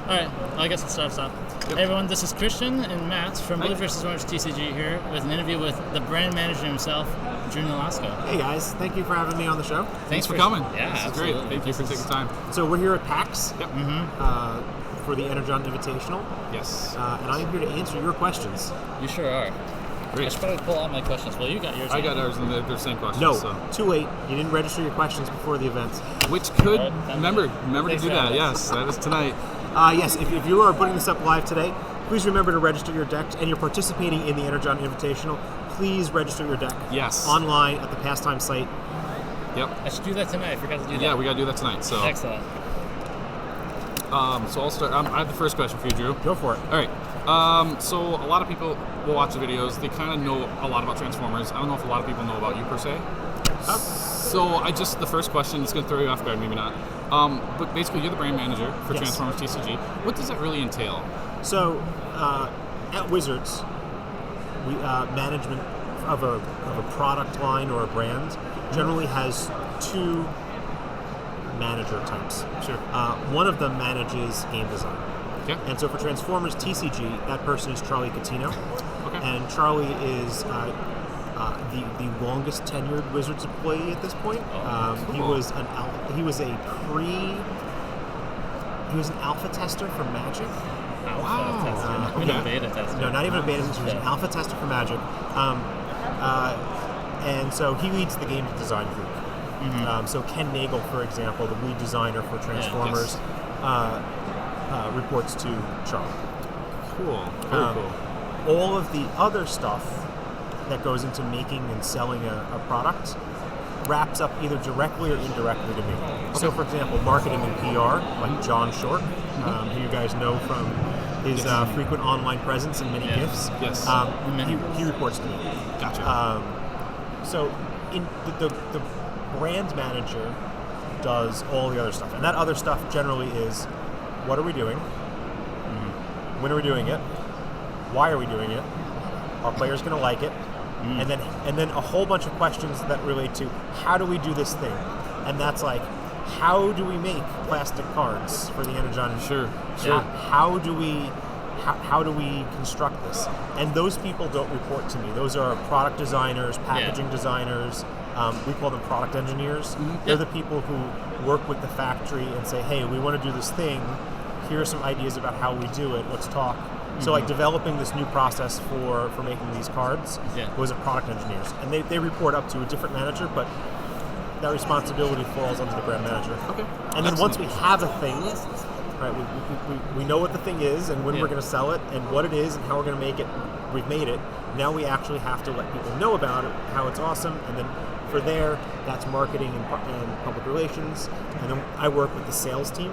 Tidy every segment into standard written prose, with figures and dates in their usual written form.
All right, well, I guess I'll start us off. Yep. Hey everyone, this is Christian and Matt from Blue vs. Orange TCG here with an interview with the brand manager himself, Drew Nolasco. Hey guys, thank you for having me on the show. Thanks for coming. Yeah, this is absolutely. great. Thank you for taking time. So we're here at PAX Yep. for the Energon Invitational, Yes. and I'm here to answer your questions. You sure are. I Great. should probably pull out my questions. Well, you got yours. I now. got ours, and they're the same questions. No, So. too late. You didn't register your questions before the event. Which could Alright, remember to Thanks do for that. having Yes, that is tonight. Yes, if you are putting this up live today, please remember to register your decks, and you're participating in the Energon Invitational. Please register your deck. Yes. Online at the Pastime site. Yep. I should do that tonight. I forgot to do that. Yeah, we gotta do that tonight. So, Excellent. so I'll start. I have the first question for you, Drew. Go for it. All right. So a lot of people will watch the videos. They kind of know a lot about Transformers. I don't know if a lot of people know about you per se. So the first question is going to throw you off guard, maybe not. But basically, you're the brand manager for Yes. Transformers TCG. What does that really entail? So, at Wizards, we management of a product line or a brand generally has two manager types. Sure. One of them manages game design. Okay. And so for Transformers TCG, that person is Charlie Catino. Okay. And Charlie is the longest tenured Wizards employee at this point. He cool. was an alpha tester for Magic. Alpha tester. Not even a beta tester. No, not even a beta tester. He was an alpha tester for Magic. And so he leads the game design group. So Ken Nagel, for example, the lead designer for Transformers, reports to Charlie. Cool. Very cool. All of the other stuff that goes into making and selling a product wraps up either directly or indirectly to me. So, for example, marketing and PR, like John Short, who you guys know from his frequent online presence and many gifts. Yes. He reports to me. Gotcha. So, in the brand manager does all the other stuff, and that other stuff generally is, what are we doing? When are we doing it? Why are we doing it? Are players going to like it? And then a whole bunch of questions that relate to how do we do this thing? And that's like, how do we make plastic cards for the Energon? Sure. How do we construct this? And those people don't report to me. Those are product designers, packaging designers. We call them product engineers. They're the people who work with the factory and say, hey, we want to do this thing. Here are some ideas about how we do it. Let's talk. So like developing this new process for making these cards was a product engineers. And they report up to a different manager, but that responsibility falls under the brand manager. Okay. And then once we have a thing, right, we know what the thing is and when we're going to sell it and what it is and how we're going to make it. We've made it. Now we actually have to let people know about it, how it's awesome, and then for there, that's marketing and public relations. And then I work with the sales team,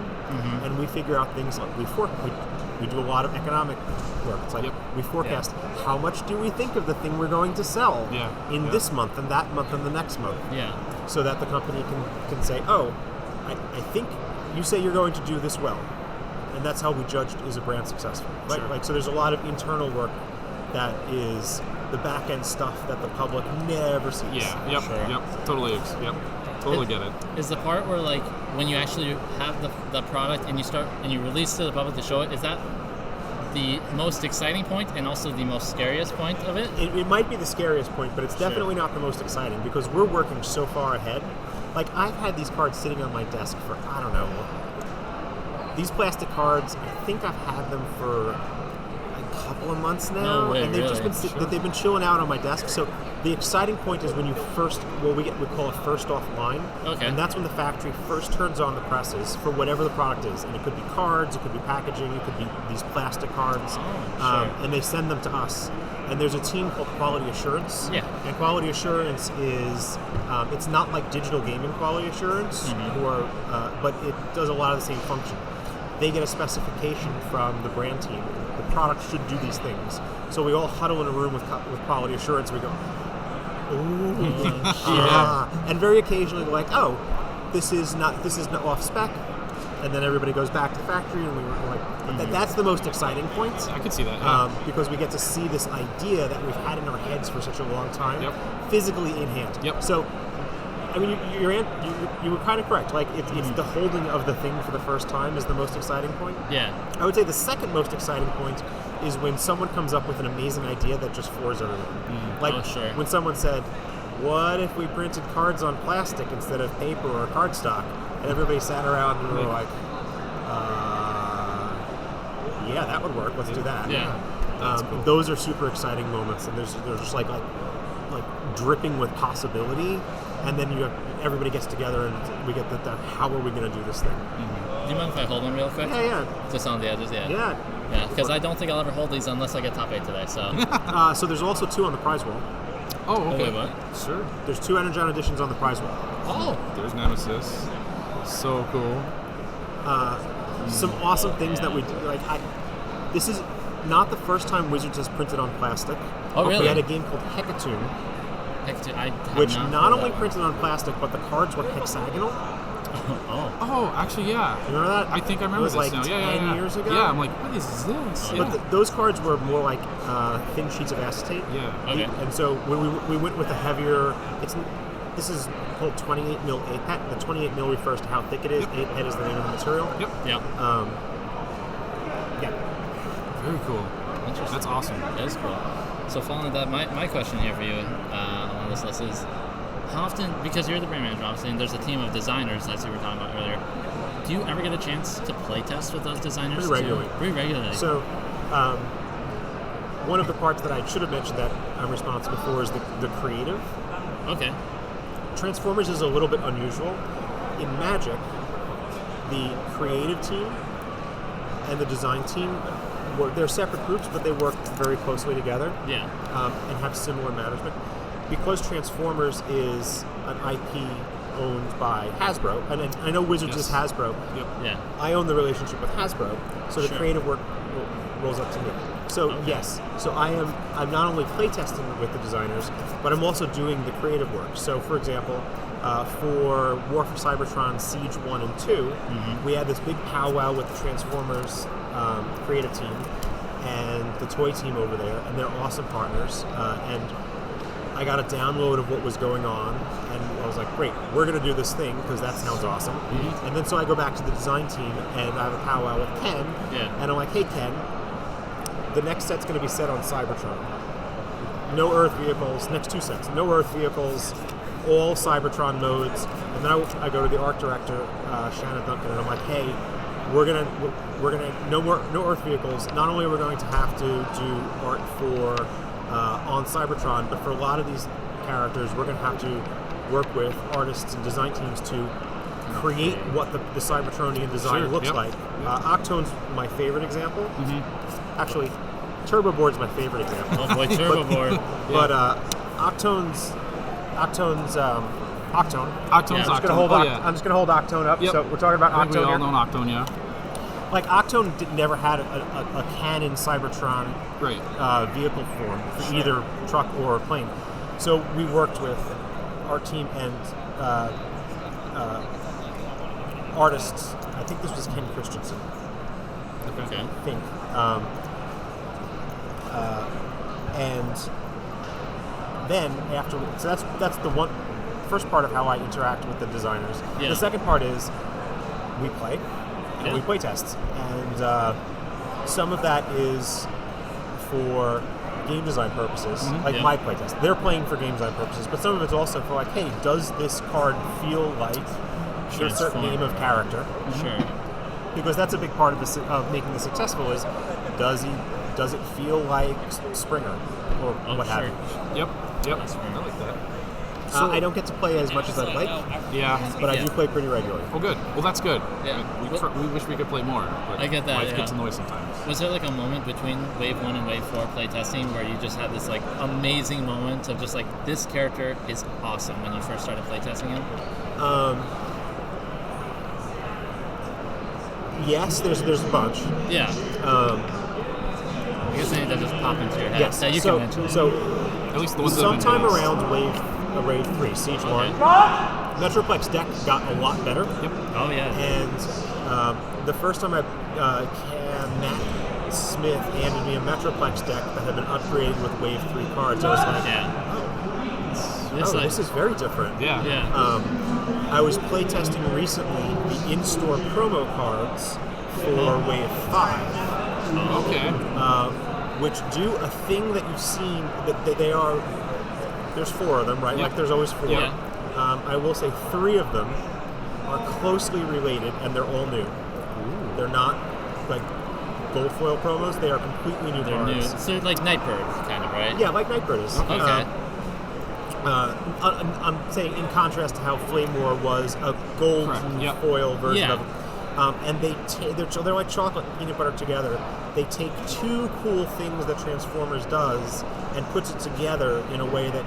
and we figure out things like we do a lot of economic work. It's like we forecast how much do we think of the thing we're going to sell in this month and that month and the next month. Yeah. So that the company can say, oh, I think you say you're going to do this well. And that's how we judged is a brand successful. Right? Sure. Like, so there's a lot of internal work that is the back end stuff that the public never sees. Yeah. Yep. Sure. Yep. Totally. Yep. Totally get it. Is the part where like when you actually have the product and you release to the public to show it, is that the most exciting point and also the most scariest point of it? It might be the scariest point, but it's definitely not the most exciting because we're working so far ahead. Like I've had these cards sitting on my desk for, I don't know, these plastic cards, I think I've had them for a couple of months now. No way, and they've really? just been they've been chilling out on my desk. So the exciting point is when you we call it first offline. Okay. And that's when the factory first turns on the presses for whatever the product is. And it could be cards, it could be packaging, it could be these plastic cards. And they send them to us. And there's a team called Quality Assurance. Yeah. And Quality Assurance is, it's not like digital gaming Quality Assurance, but it does a lot of the same function. They get a specification from the brand team. The product should do these things. So we all huddle in a room with Quality Assurance. We go, ooh, and very occasionally we're like, oh, this is not off spec. And then everybody goes back to the factory, and we're like, that's the most exciting point. I could see that. Yeah. Because we get to see this idea that we've had in our heads for such a long time, physically in hand. Yep. So I mean, you were kind of correct. Like, it's the holding of the thing for the first time is the most exciting point. Yeah. I would say the second most exciting point is when someone comes up with an amazing idea that just floors everyone. Like, Oh, sure. when someone said, what if we printed cards on plastic instead of paper or cardstock? And everybody sat around and were like, yeah, that would work. Let's do that. Yeah. Those are super exciting moments, and they're just like dripping with possibility. And then everybody gets together, and we get the how are we going to do this thing? Do you mind if I hold one real quick? Yeah. Just on the edges, yeah. Yeah. Yeah, because I don't think I'll ever hold these unless I get top 8 today, so. So there's also 2 on the prize wall. Oh, okay. wait, what? Sure. There's 2 Energon editions on the prize wall. Oh! There's Nemesis. So cool. Some awesome things that we do. This is not the first time Wizards has printed on plastic. Oh, really? We had a game called Hecatoon, I have which not not heard only that printed on plastic, but the cards were hexagonal. one. Oh. Oh, actually, yeah. You remember that? I think I remember It was this like now. Yeah, 10 years ago. Yeah, I'm like, what is this? Oh. Yeah. But those cards were more like thin sheets of acetate. yeah. Okay. And so when we went with the heavier, this is called 28 mil 8 pet. The 28 mil refers to how thick it is. 8 pet is the name of the material. Yep. Yeah. Yeah. Very cool. Interesting. That's awesome. That is cool. So following that, my question here for you on this list is, how often, because you're the brand manager, obviously, and there's a team of designers, as you were talking about earlier, do you ever get a chance to play test with those designers? Pretty regularly. Pretty regularly. So, one of the parts that I should have mentioned that I'm responsible for is the creative. Okay. Transformers is a little bit unusual. In Magic, the creative team and the design team, they're separate groups, but they work very closely together. Yeah. And have similar management. Because Transformers is an IP owned by Hasbro, and I know Wizards Yes. is Hasbro. Yep. Yeah. I own the relationship with Hasbro, so the Sure. creative work rolls up to me. So yes, so I'm not only playtesting with the designers, but I'm also doing the creative work. So for example, for War for Cybertron Siege 1 and 2, we had this big powwow with the Transformers creative team and the toy team over there, and they're awesome partners. And I got a download of what was going on, and I was like, great, we're going to do this thing because that sounds awesome. And then so I go back to the design team, and I have a powwow with Ken, Yeah. and I'm like, hey, Ken, the next set's going to be set on Cybertron. No Earth vehicles, next 2 sets, no Earth vehicles, all Cybertron modes. And then I go to the art director, Shannon Duncan, and I'm like, hey, we're gonna no Earth vehicles. Not only are we going to have to do art for on Cybertron, but for a lot of these characters, we're going to have to work with artists and design teams to create what the Cybertronian design Sure, looks yep. like. Octone's my favorite example. Actually, Turbo Board's my favorite example. Oh boy, Turbo Board. But Octone's Octone. Octone's Yeah. I'm just gonna hold Octone up. Yep. So we're talking about I think we Octone all here. know Octone, yeah. Like Octone never had a canon Cybertron Right. vehicle form for either truck or plane. So we worked with our team and artists. I think this was Ken Christensen. Okay. I think. And then after, so that's the first part of how I interact with the designers. Yeah. The second part is we play, and Yeah. we play tests, and some of that is for game design purposes, like Yeah. my playtest. They're playing for game design purposes, but some of it's also for like, hey, does this card feel like a certain Transform. name of character? Sure. Because that's a big part of making this successful is does it feel like Springer or Oh, what have sure. you? Yep. That's fair. I like that. I don't get to play as much as I'd like, Yeah. but I Yeah. do play pretty regularly. Well, good. Well, that's good. Yeah. We wish we could play more. But I get that, Life yeah. gets in the way sometimes. Was there like a moment between Wave 1 and Wave 4 playtesting where you just had this like amazing moment of just like, this character is awesome when you first started playtesting him? Yes, there's a bunch. Yeah. I guess any that just pop into your head. Yes, That you so can mention. so At least the ones that have been sometime released. around Wave 3, Siege 1, Metroplex deck got a lot better. Yep. Oh yeah. And the first time Matt Smith handed me a Metroplex deck that had been upgraded with Wave 3 cards, I was like, Yeah. This is very different. Yeah. Yeah. I was playtesting recently the in-store promo cards for Wave 5, Okay. which do a thing that you've seen, that they are, there's 4 of them, right? Yeah. Like there's always 4. Yeah. I will say 3 of them are closely related, and they're all new. They're not like gold foil promos, they are completely new They're new. cards. So like Nightbird, kind of, right? Yeah, like Nightbird is. Okay. I'm saying in contrast to how Flame War was a gold Correct, yep. foil version Yeah. of it. And they're like chocolate and peanut butter together. They take 2 cool things that Transformers does and puts it together in a way that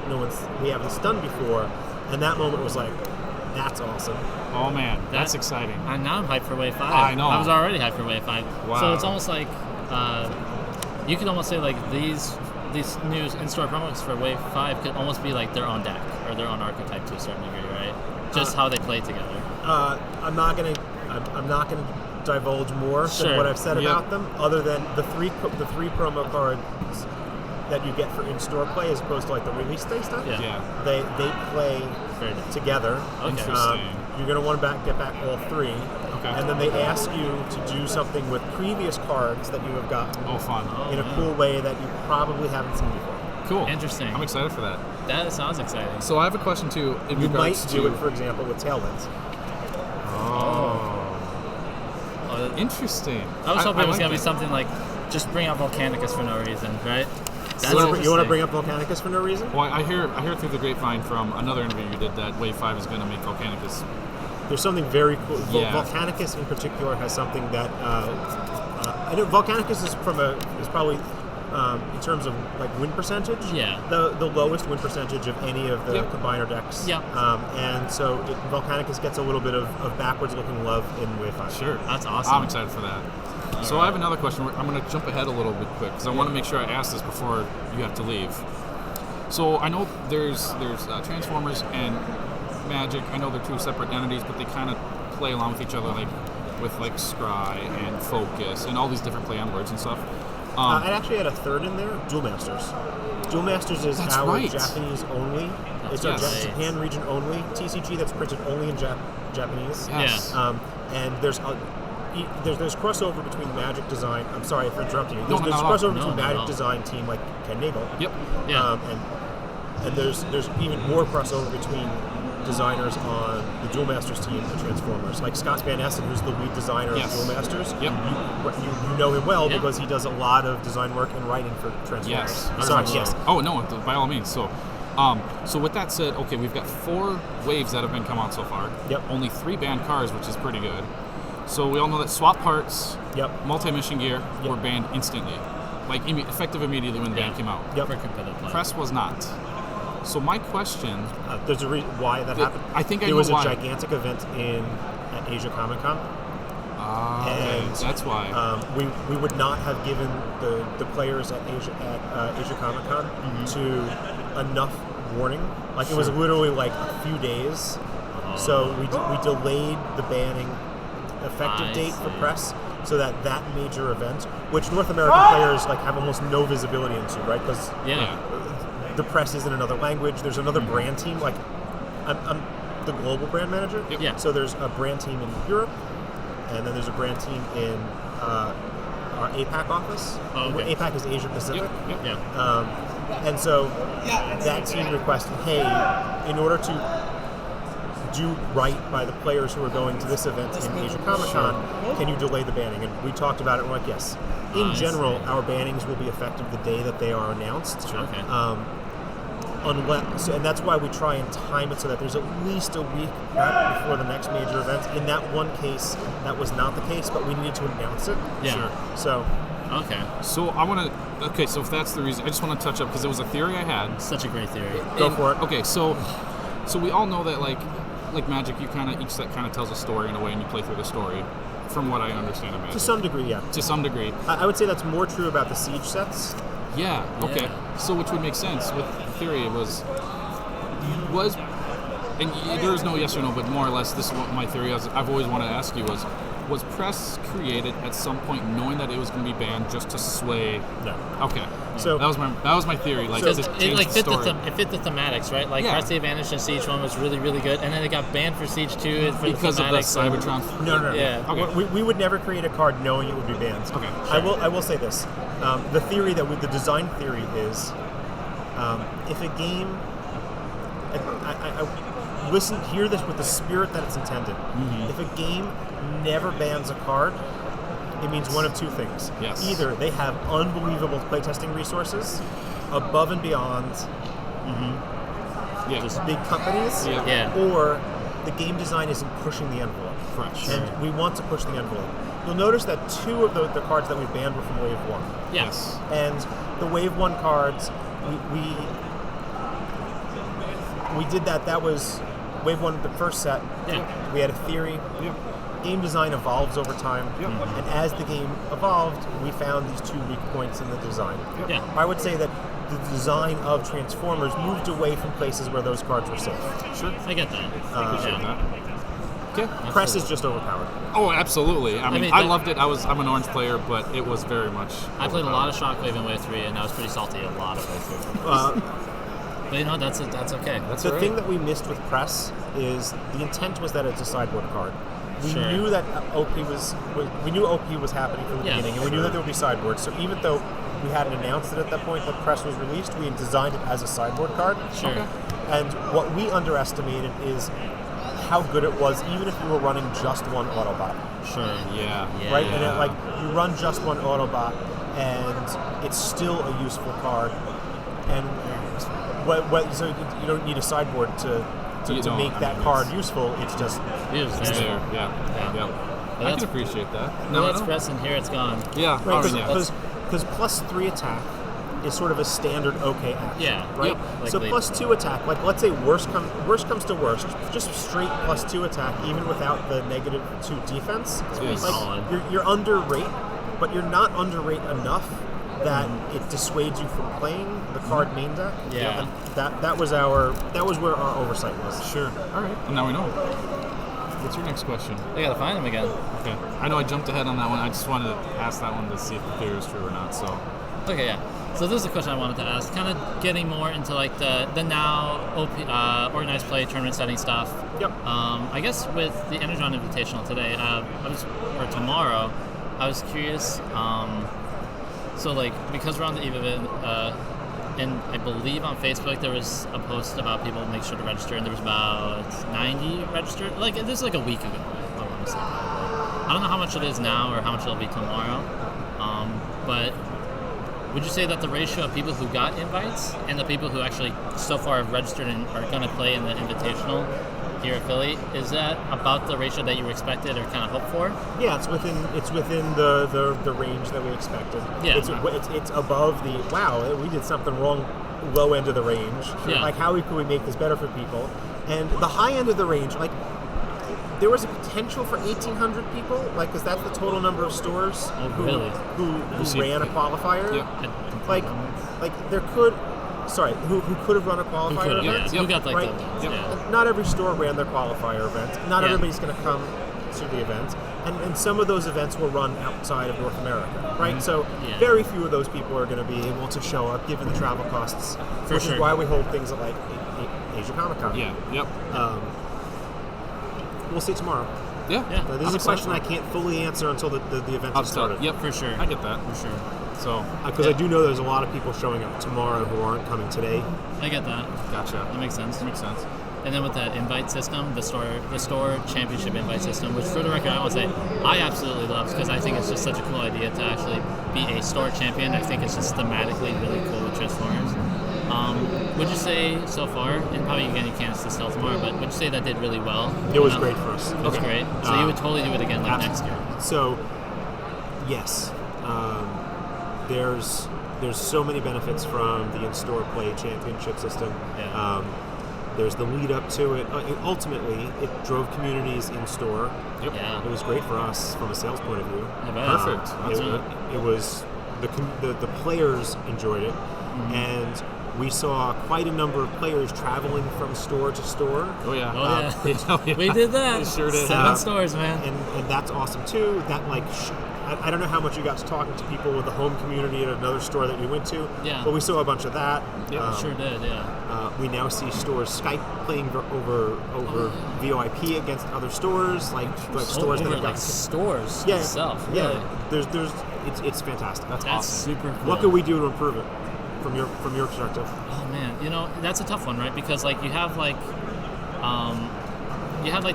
we haven't done before. And that moment was like, that's awesome. Oh man, that's That- exciting. And now I'm hyped for Wave 5. I know. I was already hyped for Wave 5. Wow. So it's almost like you could almost say like these new in-store promos for Wave 5 could almost be like their own deck or their own archetype to a certain degree, right? Just how they play together. I'm not gonna divulge more Sure. than what I've said Yep. about them, other than the three promo cards that you get for in-store play, as opposed to like the release day stuff. Yeah. Yeah. They play Very different. together. Okay. Interesting. You're going to want to get back all 3. Okay. And then they ask you to do something with previous cards that you have gotten Oh, fun. in a cool way that you probably haven't seen before. Cool. Interesting. I'm excited for that. That sounds exciting. So I have a question too. In You might regards do to, it, for example, with Tailwinds. Oh. Interesting. I was hoping it was like going to be it. something like just bring out Volcanicus for no reason, right? That's You want to interesting. bring up Volcanicus for no reason? Well, I hear through the grapevine from another interview you did that Wave 5 is going to make Volcanicus. There's something very cool. Yeah. Volcanicus in particular has something that I know Volcanicus is probably in terms of like win percentage, Yeah. the lowest win percentage of any of the Yep. combiner decks. Yep. And so Volcanicus gets a little bit of backwards looking love in Wave 5. Sure. That's awesome. I'm excited for that. So I have another question. I'm going to jump ahead a little bit quick because I want to make sure I ask this before you have to leave. So I know there's Transformers and Magic. I know they're 2 separate entities, but they kind of play along with each other, like with like Scry and Focus and all these different play on words and stuff. I actually had a third in there, Duel Masters. Duel Masters is That's our right. Japanese only. It's our Yes. Japan region only TCG that's printed only in Japanese. Yes. And there's crossover between Magic Design. I'm sorry for interrupting you. There's, No, there's not at all. crossover No, between not at Magic all. Design team like Ken Nagel. Yep. Yeah. And there's even more crossover between designers on the Duel Masters team and Transformers. Like Scott Van Essen, who's the lead designer Yes. of Duel Masters. Yep. You know him well Yeah. because he does a lot of design work and writing for Transformers. Yes. Sorry, Very yes. much Oh no, by all means. So, so with that said, okay, we've got 4 waves that have been come out so far. Yep. Only 3 banned cars, which is pretty good. So we all know that swap parts, Yep. multi-mission gear Yep. were banned instantly, like effective immediately when the ban came out. Yep. For competitive play. Press was not. So my question, There's a reason why that Yeah, happened. I think I it know was why. a gigantic event at Asia Comic Con. okay, And, that's why. We would not have given the players at Asia Comic Con to enough warning. Like it was Sure. literally like a few days. So we delayed the banning effective I date for see. press, so that major event, which North American players like have almost no visibility into, right? Because Yeah. the press is in another language. There's another brand team. Like I'm the global brand manager. Yep. Yeah. So there's a brand team in Europe, and then there's a brand team in our APAC office. Oh, okay. APAC is Asia Pacific. Yep. Yeah. And so that team requested, hey, in order to do right by the players who are going to this event in Asia Comic Con, can you delay the banning? And we talked about it, and we're like, yes. In I general, see. our bannings will be effective the day that they are announced. Okay. And that's why we try and time it so that there's at least a week prep before the next major event. In that one case, that was not the case, but we needed to announce it. Yeah. Sure. So, Okay. So I want to. Okay, so if that's the reason, I just want to touch up because it was a theory I had. Such a great theory. go for it. Okay, so we all know that like Magic, you kind of each set kind of tells a story in a way, and you play through the story. From what I understand of Magic, To some degree, yeah. to some degree, I would say that's more true about the Siege sets. yeah. Okay, Yeah. so which would make sense with the theory was and there is no yes or no, but more or less, this is what my theory is. I've always wanted to ask you was Press created at some point knowing that it was going to be banned just to sway? No. Okay. So- that was my theory. Like, Because to it change like the fit story. it fit the thematics, right? Like Yeah. Press the Advantage in Siege 1 was really, really good, and then it got banned for Siege 2 for because the of the thematics. Cybertron. No. Yeah. Okay. We would never create a card knowing it would be banned. Okay, I will say this: the theory the design theory is, if a game, I hear this with the spirit that it's intended. Mm-hmm. If a game never bans a card, it means one of two things. Yes. Either they have unbelievable playtesting resources, above and beyond Yeah. Just big companies, Yeah. Yeah. or the game design isn't pushing the envelope. Correct. And we want to push the envelope. You'll notice that two of the cards that we banned were from Wave 1. Yes. And the Wave 1 cards, we did that. That was Wave 1, the first set. Yeah. We had a theory. Yeah. Game design evolves over time. Yep. And as the game evolved, we found these two weak points in the design. Yeah. I would say that the design of Transformers moved away from places where those cards were safe. Sure. I get that. Appreciate Yeah. that. Okay. Press is just overpowered. Oh, absolutely. I mean, mean, I that- loved it. I'm an orange player, but it was very much. I played a lot of Shockwave in Wave 3, and I was pretty salty a lot of Wave 3. Uh, But you know, that's okay. That's the all right. thing that we missed with Press is the intent was that it's a sideboard card. We Sure. knew that we knew OP was happening from the Yeah, beginning, and we knew that there would be sideboards. So even though we hadn't announced it at that point that Press was released, we had designed it as a sideboard card. Sure. Okay. And what we underestimated is how good it was, even if you were running just one Autobot, Sure. Yeah. Yeah. right? And like you run just one Autobot, and it's still a useful card. And so you don't need a sideboard to You don't. make I that mean, card it's- useful. It's just It was It's there. there. Yeah. Yeah. Yep. But I that's- can appreciate that. No, I that's don't- Press, and here it's gone. Yeah. right I mean, yeah. because plus 3 attack is sort of a standard OK action. Yeah. Right. Yep. Like So the- plus 2 attack, like let's say worst comes to worst, just straight plus 2 attack, even without the -2 defense. pretty Like solid. you're under rate, but you're not under rate enough that it dissuades you from playing the card main deck. Yeah. And that was where our oversight was. Sure. All right. And now we know. What's your next question? I gotta find him again. Okay. I know I jumped ahead on that one. I just wanted to ask that one to see if the theory is true or not. So. Okay, yeah. So this is a question I wanted to ask, kind of getting more into like the now organized play tournament setting stuff. Yep. I guess with the Energon Invitational today, or tomorrow, I was curious. So like because we're on the eve of it, and I believe on Facebook there was a post about people make sure to register, and there was about 90 registered. Like this is like a week ago, I want to say probably. I don't know how much it is now or how much it'll be tomorrow, but. Would you say that the ratio of people who got invites and the people who actually so far have registered and are going to play in the Invitational here at Philly, is that about the ratio that you expected or kind of hoped for? Yeah, it's within the range that we expected. Yeah. It's above the wow. We did something wrong. Low end of the range. Yeah. Like how could we make this better for people? And the high end of the range, like there was a potential for 1,800 people, like because that's the total number of stores really? who see- ran a qualifier. Yeah. Like there could. Sorry, who could have run a qualifier Yeah, event? who got like Right. the Yep. yeah. Not every store ran their qualifier event. Not Yeah. everybody's going to come to the event. And some of those events will run outside of North America, right? So Yeah. very few of those people are going to be able to show up given the travel costs, For which sure. is why we hold things like Asia Comic Con. Yeah. Yep. We'll see tomorrow. Yeah. Yeah. This is I'm a question I excited. can't fully answer until the event I'll has start. started. Yep. For sure. I get that. For sure. So. Because I do know there's a lot of people showing up tomorrow who aren't coming today. I get that. Gotcha. That makes sense. Makes sense. And then with that invite system, the store championship invite system, which for the record I want to say I absolutely love because I think it's just such a cool idea to actually be a store champion. I think it's just thematically really cool with Transformers. Would you say so far, and probably again you can't tell tomorrow, but would you say that did really well? It was great for us. It was great. So you would totally do it again like next year. So, yes, there's so many benefits from the in-store play championship system. Yeah. There's the lead up to it. Ultimately, it drove communities in store. Yep. Yeah. It was great for us from a sales point of view. I bet. Perfect. That's It was the players enjoyed it, and we saw quite a number of players traveling from store to store. Oh yeah. Oh yeah. We did that. We sure did. 7 stores, man. And that's awesome too. That like, I don't know how much you got to talking to people with the home community at another store that we went to. Yeah. But we saw a bunch of that. Yeah, Sure did, yeah. We now see stores Skype playing over VoIP against other stores, like stores that Over have like got stores yeah, itself. Really. yeah. There's it's fantastic. That's That's awesome. super cool. What could we do to improve it from your perspective? Oh man, that's a tough one, right? Because like you have like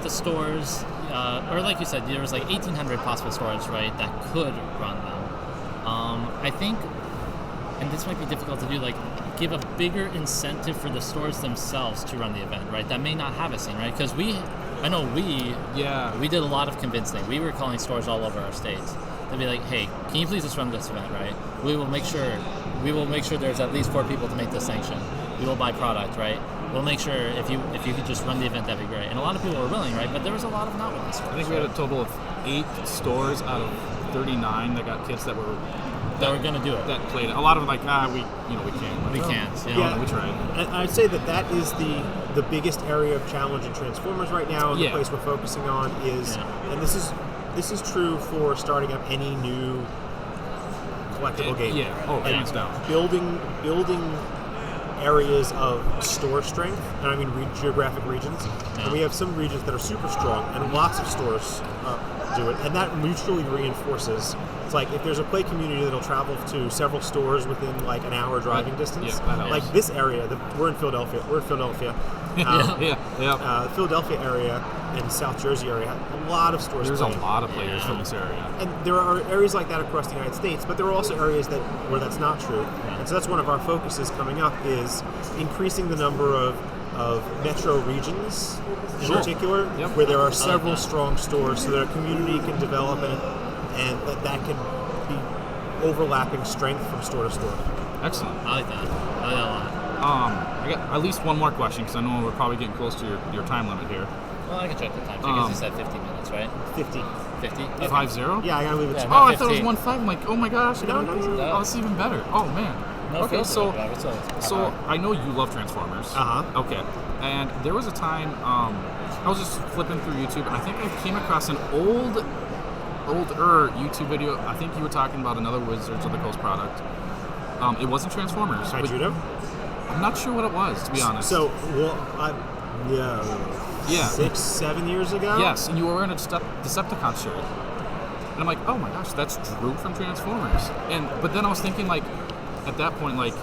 the stores, or like you said, there was like 1,800 possible stores, right, that could run them. I think, and this might be difficult to do, like give a bigger incentive for the stores themselves to run the event, right? That may not have a scene, right? Because we did a lot of convincing. We were calling stores all over our states. They'd be like, hey, can you please just run this event, right? We will make sure there's at least 4 people to make the sanction. We will buy product, right? We'll make sure if you could just run the event, that'd be great. And a lot of people were willing, right? But there was a lot of not willing stores. I think we had a total of 8 stores out of 39 that got kits that were going to do it. That played it. A lot of them like, we can't. We can't. Yeah. We tried. And I'd say that is the biggest area of challenge in Transformers right now, and the place we're focusing on is, and this is true for starting up any new collectible game. Yeah. Oh, hands down. Building areas of store strength, and I mean geographic regions. Yeah. And we have some regions that are super strong, and lots of stores do it, and that mutually reinforces. It's like if there's a play community that'll travel to several stores within like an hour driving distance. Yeah, that helps. Like this area, we're in Philadelphia. Philadelphia area and South Jersey area, a lot of stores. There's playing. a lot of players from this area. And there are areas like that across the United States, but there are also areas where that's not true. And so that's one of our focuses coming up is increasing the number of metro regions in particular, where there are several strong stores so that a community can develop and that can be overlapping strength from store to store. Excellent. I like that. I like that a lot. I got at least one more question because I know we're probably getting close to your time limit here. Well, I can check the time because you said 15 minutes, right? 50. 50? Okay. 5-0? Yeah, I gotta leave it. Yeah, to Oh, I 15. thought it was 1-5. I'm like, oh my gosh. No. Oh, it's even better. Oh man. No Okay, filter, so driver, I know you love Transformers. Uh-huh. Okay. And there was a time I was just flipping through YouTube and I think I came across an older YouTube video. I think you were talking about another Wizards of the Coast product. It wasn't Transformers. Judo? I'm not sure what it was, to be honest. So, Yeah. 6-7 years ago? Yes, and you were wearing a Decepticon shirt. And I'm like, oh my gosh, that's Drew from Transformers. But then I was thinking, like, at that point, like,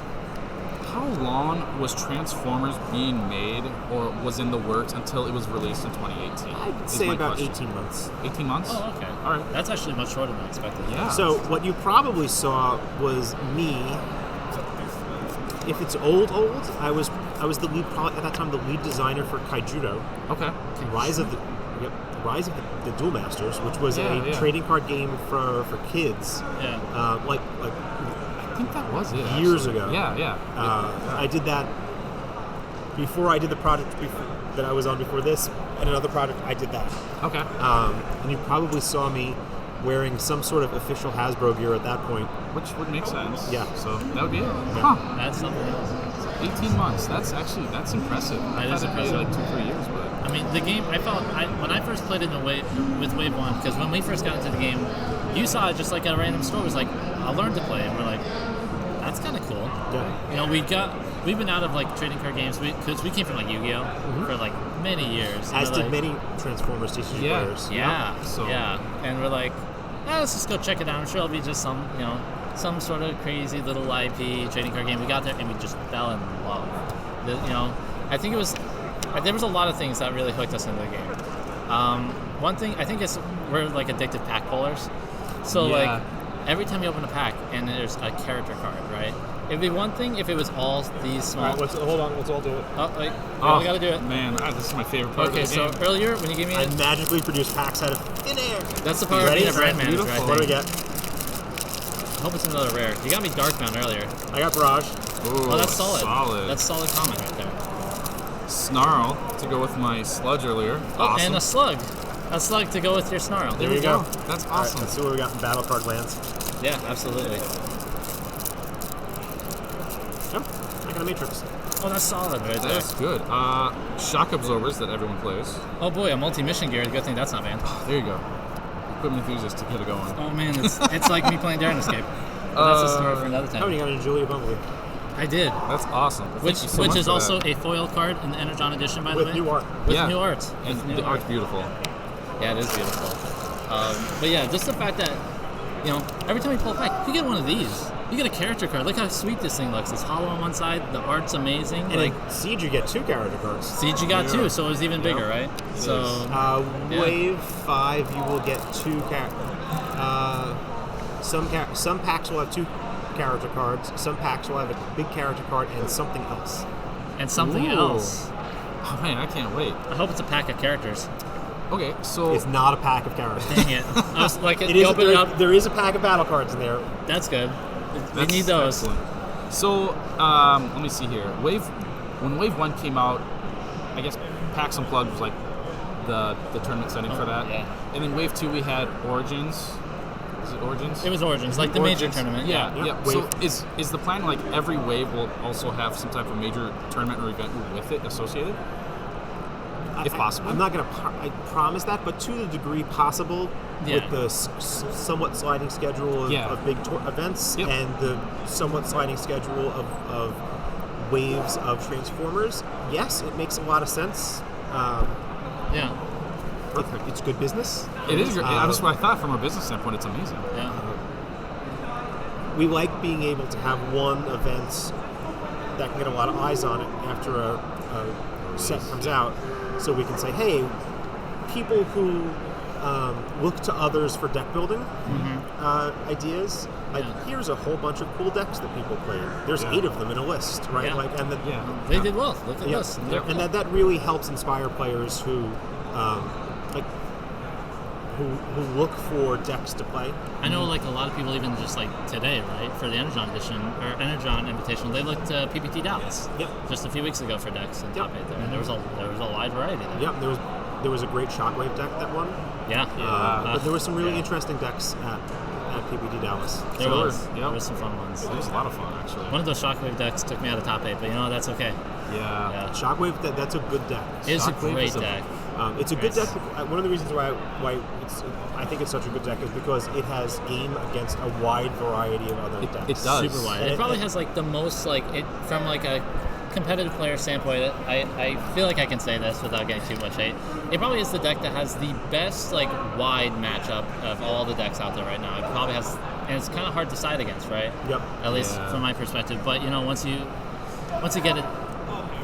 how long was Transformers being made or was in the works until it was released in 2018? I'd say about 18 months. 18 months? Oh, okay. All right. That's actually much shorter than I expected. Yeah. So what you probably saw was me. If it's old, I was the lead, probably at that time, the lead designer for Kaijudo, Okay. Rise of the Duel Masters, which was a trading card game for kids. Yeah. Like I think that was it. years actually. ago. Yeah. I did that before I did the project that I was on before this, and another project I did that. Okay. And you probably saw me wearing some sort of official Hasbro gear at that point. Which would make sense. Yeah. So that would be it. Huh. That's something else. 18 months. That's impressive. That is I've had it impressive. like 2-3 years, but I mean, the game, when I first played it with Wave 1, because when we first got into the game, you saw it just like at a random store. It was like, I'll learn to play. And we're like, that's kind of cool. Yeah. You know, we've been out of like trading card games because we came from like Yu-Gi-Oh! For like many years. As And did we're many Transformers TCG players. Yeah. So- Yeah. And we're like, let's just go check it out. I'm sure it'll be just some sort of crazy little IP trading card game. We got there and we just fell in love. I think there was a lot of things that really hooked us into the game. One thing I think is we're like addicted pack pullers. So like every time you open a pack and there's a character card, right? It'd be one thing if it was all these small. All right, hold on, let's all do it. Oh, wait, we gotta do it. Man, this is my favorite part Okay, of the so game. earlier when you gave me I it, magically produce packs out of thin air. that's the power of Ready? being a brand Right, manager. beautiful. I What do we think. get? I hope it's another rare. You got me Darkbound earlier. I got Barrage. Ooh, Oh, that's solid. Solid. That's solid comment right there. Snarl to go with my sludge earlier. Oh, Awesome. and a slug. A slug to go with your snarl. There you we go. go. That's All right, awesome. let's see what we got in battle card lands. Yeah, absolutely. Oh, I Mechana Matrix. Oh, that's solid right there. That's good. Shock absorbers that everyone plays. Oh boy, a multi-mission gear. Good thing that's not banned. There you go. Equipment enthusiast to get it going. Oh man, it's like me playing Darren Escape. But that's a story for another time. Oh, you got a Julia Bumblebee. I did. That's awesome. Thank Which you so much uh, is for also that. a foil card in the Energon edition, by the With way. new art. With Yeah. new art. And With new the art. art's beautiful. Yeah, it is beautiful. But yeah, just the fact that, you know, every time you pull a pack, you get one of these. You get a character card. Look how sweet this thing looks. It's hollow on one side. The art's amazing. And Like in Siege, you get 2 character cards. Siege, you got two, so it was even bigger, right? It So is. Yeah. Wave 5, you will get 2 some packs will have 2 character cards. Some packs will have a big character card and something else. and something Ooh. else. Oh man, I can't wait. I hope it's a pack of characters. Okay, so It's not a pack of characters. Dang it! I was like, It you is. open it up. There is a pack of battle cards in there. That's good. We that's need those. excellent. So let me see here. When Wave 1 came out, I guess PAX Unplugged was like the tournament setting for that. yeah. And then Wave 2 we had Origins. Is it Origins? It was Origins, like the major Origins. tournament. Yeah, Yeah. yeah. Wave. So is the plan like every wave will also have some type of major tournament or event with it associated? If possible. I'm not going to I promise that, but to the degree possible, Yeah. with the somewhat sliding schedule of, Yeah. of big events Yep. and the somewhat sliding schedule of waves of Transformers, yes, it makes a lot of sense. Yeah. It's good business. It is. Uh, That's what I thought from a business standpoint. It's amazing. Yeah. We like being able to have one event that can get a lot of eyes on it after a set comes out, so we can say, hey, people who look to others for deck building ideas, like Yeah. here's a whole bunch of cool decks that people play. There's Yeah. 8 of them in a list, right? Yeah. Like, and the, Yeah. They did well. Look at yeah, this. and that really helps inspire players who like who look for decks to play. I know, like a lot of people, even just like today, right, for the Energon edition or Energon Invitational, they looked to PPT Dallas. Yep. Just a few weeks ago for decks and Yep. top 8 there. And there was a wide variety there. Yeah, there was a great Shockwave deck that won. Yeah. But there were some really yeah. interesting decks at PPT Dallas. There Sure. was. Yep. There was some fun ones. It was a lot of fun actually. One of those Shockwave decks took me out of top 8, but you know, that's okay. Yeah. Yeah. Shockwave, that's a good deck. It's a Shockwave great is a- deck. It's a good Yes. deck. One of the reasons why I think it's such a good deck is because it has game against a wide variety of other decks. it does. Super wide. And It probably has like the most like it from like a competitive player standpoint. I feel like I can say this without getting too much hate. It probably is the deck that has the best like wide matchup of all the decks out there right now. It probably has, and it's kind of hard to side against, right? Yep. At least Yeah. from my perspective. But you know, once you get it,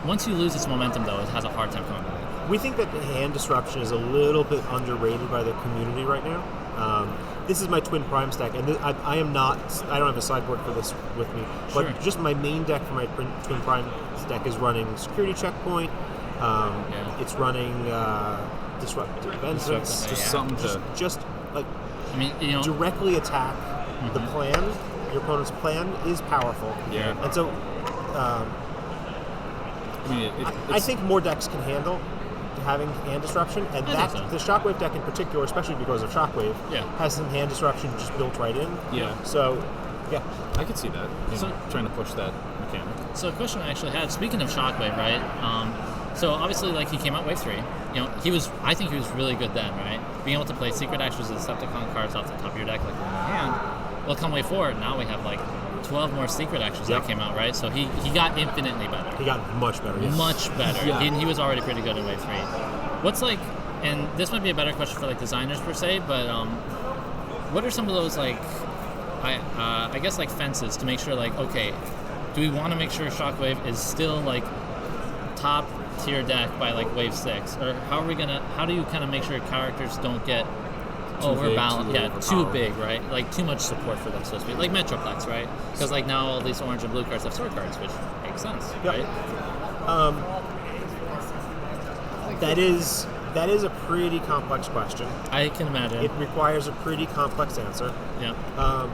once you lose its momentum, though, it has a hard time coming back. We think that hand disruption is a little bit underrated by the community right now. This is my Twin Prime stack, and I am not. I don't have a sideboard for this with me, but Sure. just my main deck for my Twin Prime stack is running Security Checkpoint. It's running Disruptive Vengeance. Disruptive, Just Yeah. something to. Just like I mean, you know, directly attack the plan. Your opponent's plan is powerful. Yeah. And so I mean, I think more decks can handle having hand disruption, and I that think so. the Shockwave deck in particular, especially because of Shockwave, Yeah. has some hand disruption just built right in. Yeah. So, yeah. I could see that. So- Trying to push that mechanic. So a question I actually had, speaking of Shockwave, right? So obviously, like he came out Wave 3. You know, I think he was really good then, right? Being able to play Secret Actions and Decepticon cards off the top of your deck like in your hand. Well, come Wave 4, now we have like 12 more Secret Actions Yep. that came out, right? So he got infinitely better. He got much better. Yes. Much better. Yeah. He was already pretty good in Wave 3. What's like, and this might be a better question for like designers per se, but what are some of those like, I guess like fences to make sure like, okay, do we want to make sure Shockwave is still like top tier deck by like Wave 6, or how do you kind of make sure characters don't get overbalanced? big, Yeah, too too overpowered. big, right? Like too much support for them, so to speak. Like Metroplex, right? Because like now all these orange and blue cards have sword cards, which makes sense, Yep. right? That is a pretty complex question. I can imagine. It requires a pretty complex answer. Yeah.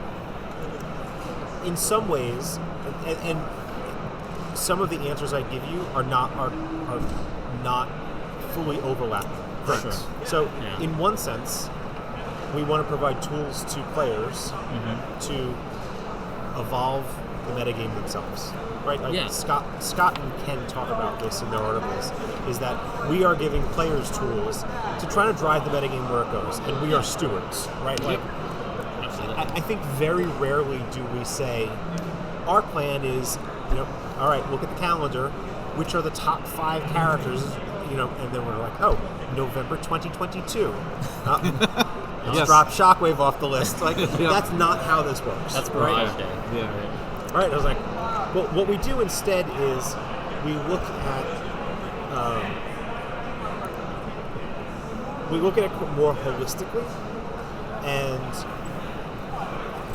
In some ways, and some of the answers I give you are not fully overlapping. Correct. Sure. So, Yeah. in one sense, we want to provide tools to players to evolve the metagame themselves, right? Like Yeah. Scott and Ken talk about this in their articles, is that we are giving players tools to try to drive the metagame where it goes, and we are stewards, right? Like, Absolutely. I think very rarely do we say, our plan is, all right, look at the calendar, which are the top 5 characters, and then we're like, oh, November 2022. Let's drop Shockwave off the list. Like, that's not how this works. That's right. Barrage Day. Yeah. All right, I was like, well, what we do instead is we look at it more holistically, and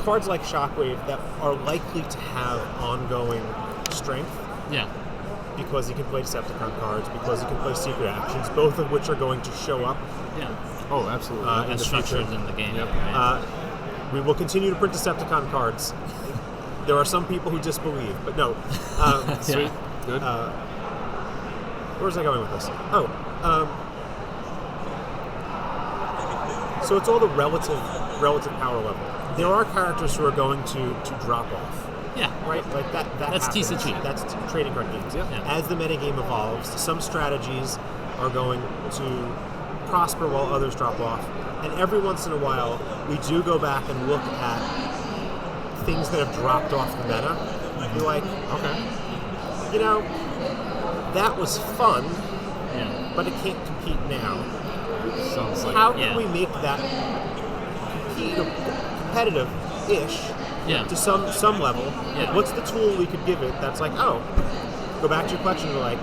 cards like Shockwave that are likely to have ongoing strength Yeah. because you can play Decepticon cards, because you can play secret actions, both of which are going to show up Yeah. Oh, absolutely. in As the structured future. in the game. Yep. Right? We will continue to print Decepticon cards. There are some people who disbelieve, but no. Sweet. Good. Where was I going with this? So it's all the relative power level. There are characters who are going to drop off, yeah. right? Like that That's happens. TCG. That's trading card games. Yep. Yeah. As the metagame evolves, some strategies are going to prosper while others drop off. And every once in a while, we do go back and look at things that have dropped off the meta. You're like, Okay. that was fun, Yeah. but it can't compete now. Sounds like How can Yeah. we make that competitive-ish Yeah. to some level? Yeah. What's the tool we could give it that's like, oh, go back to your question, you're like,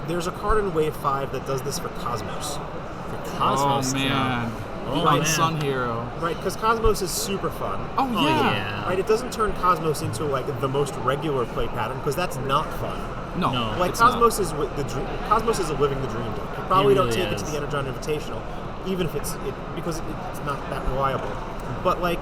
there's a card in Wave 5 that does this for Cosmos, Cosmos. Oh man. Oh, My man. Sun Hero. right? Because Cosmos is super fun. Oh Oh, yeah. yeah. Right, it doesn't turn Cosmos into like the most regular play pattern because that's not fun. No. No. Like it's Cosmos is with the dream. Cosmos is a living the dream deck. You probably don't really take it to is. the Energon Invitational, even if it's not that reliable. But like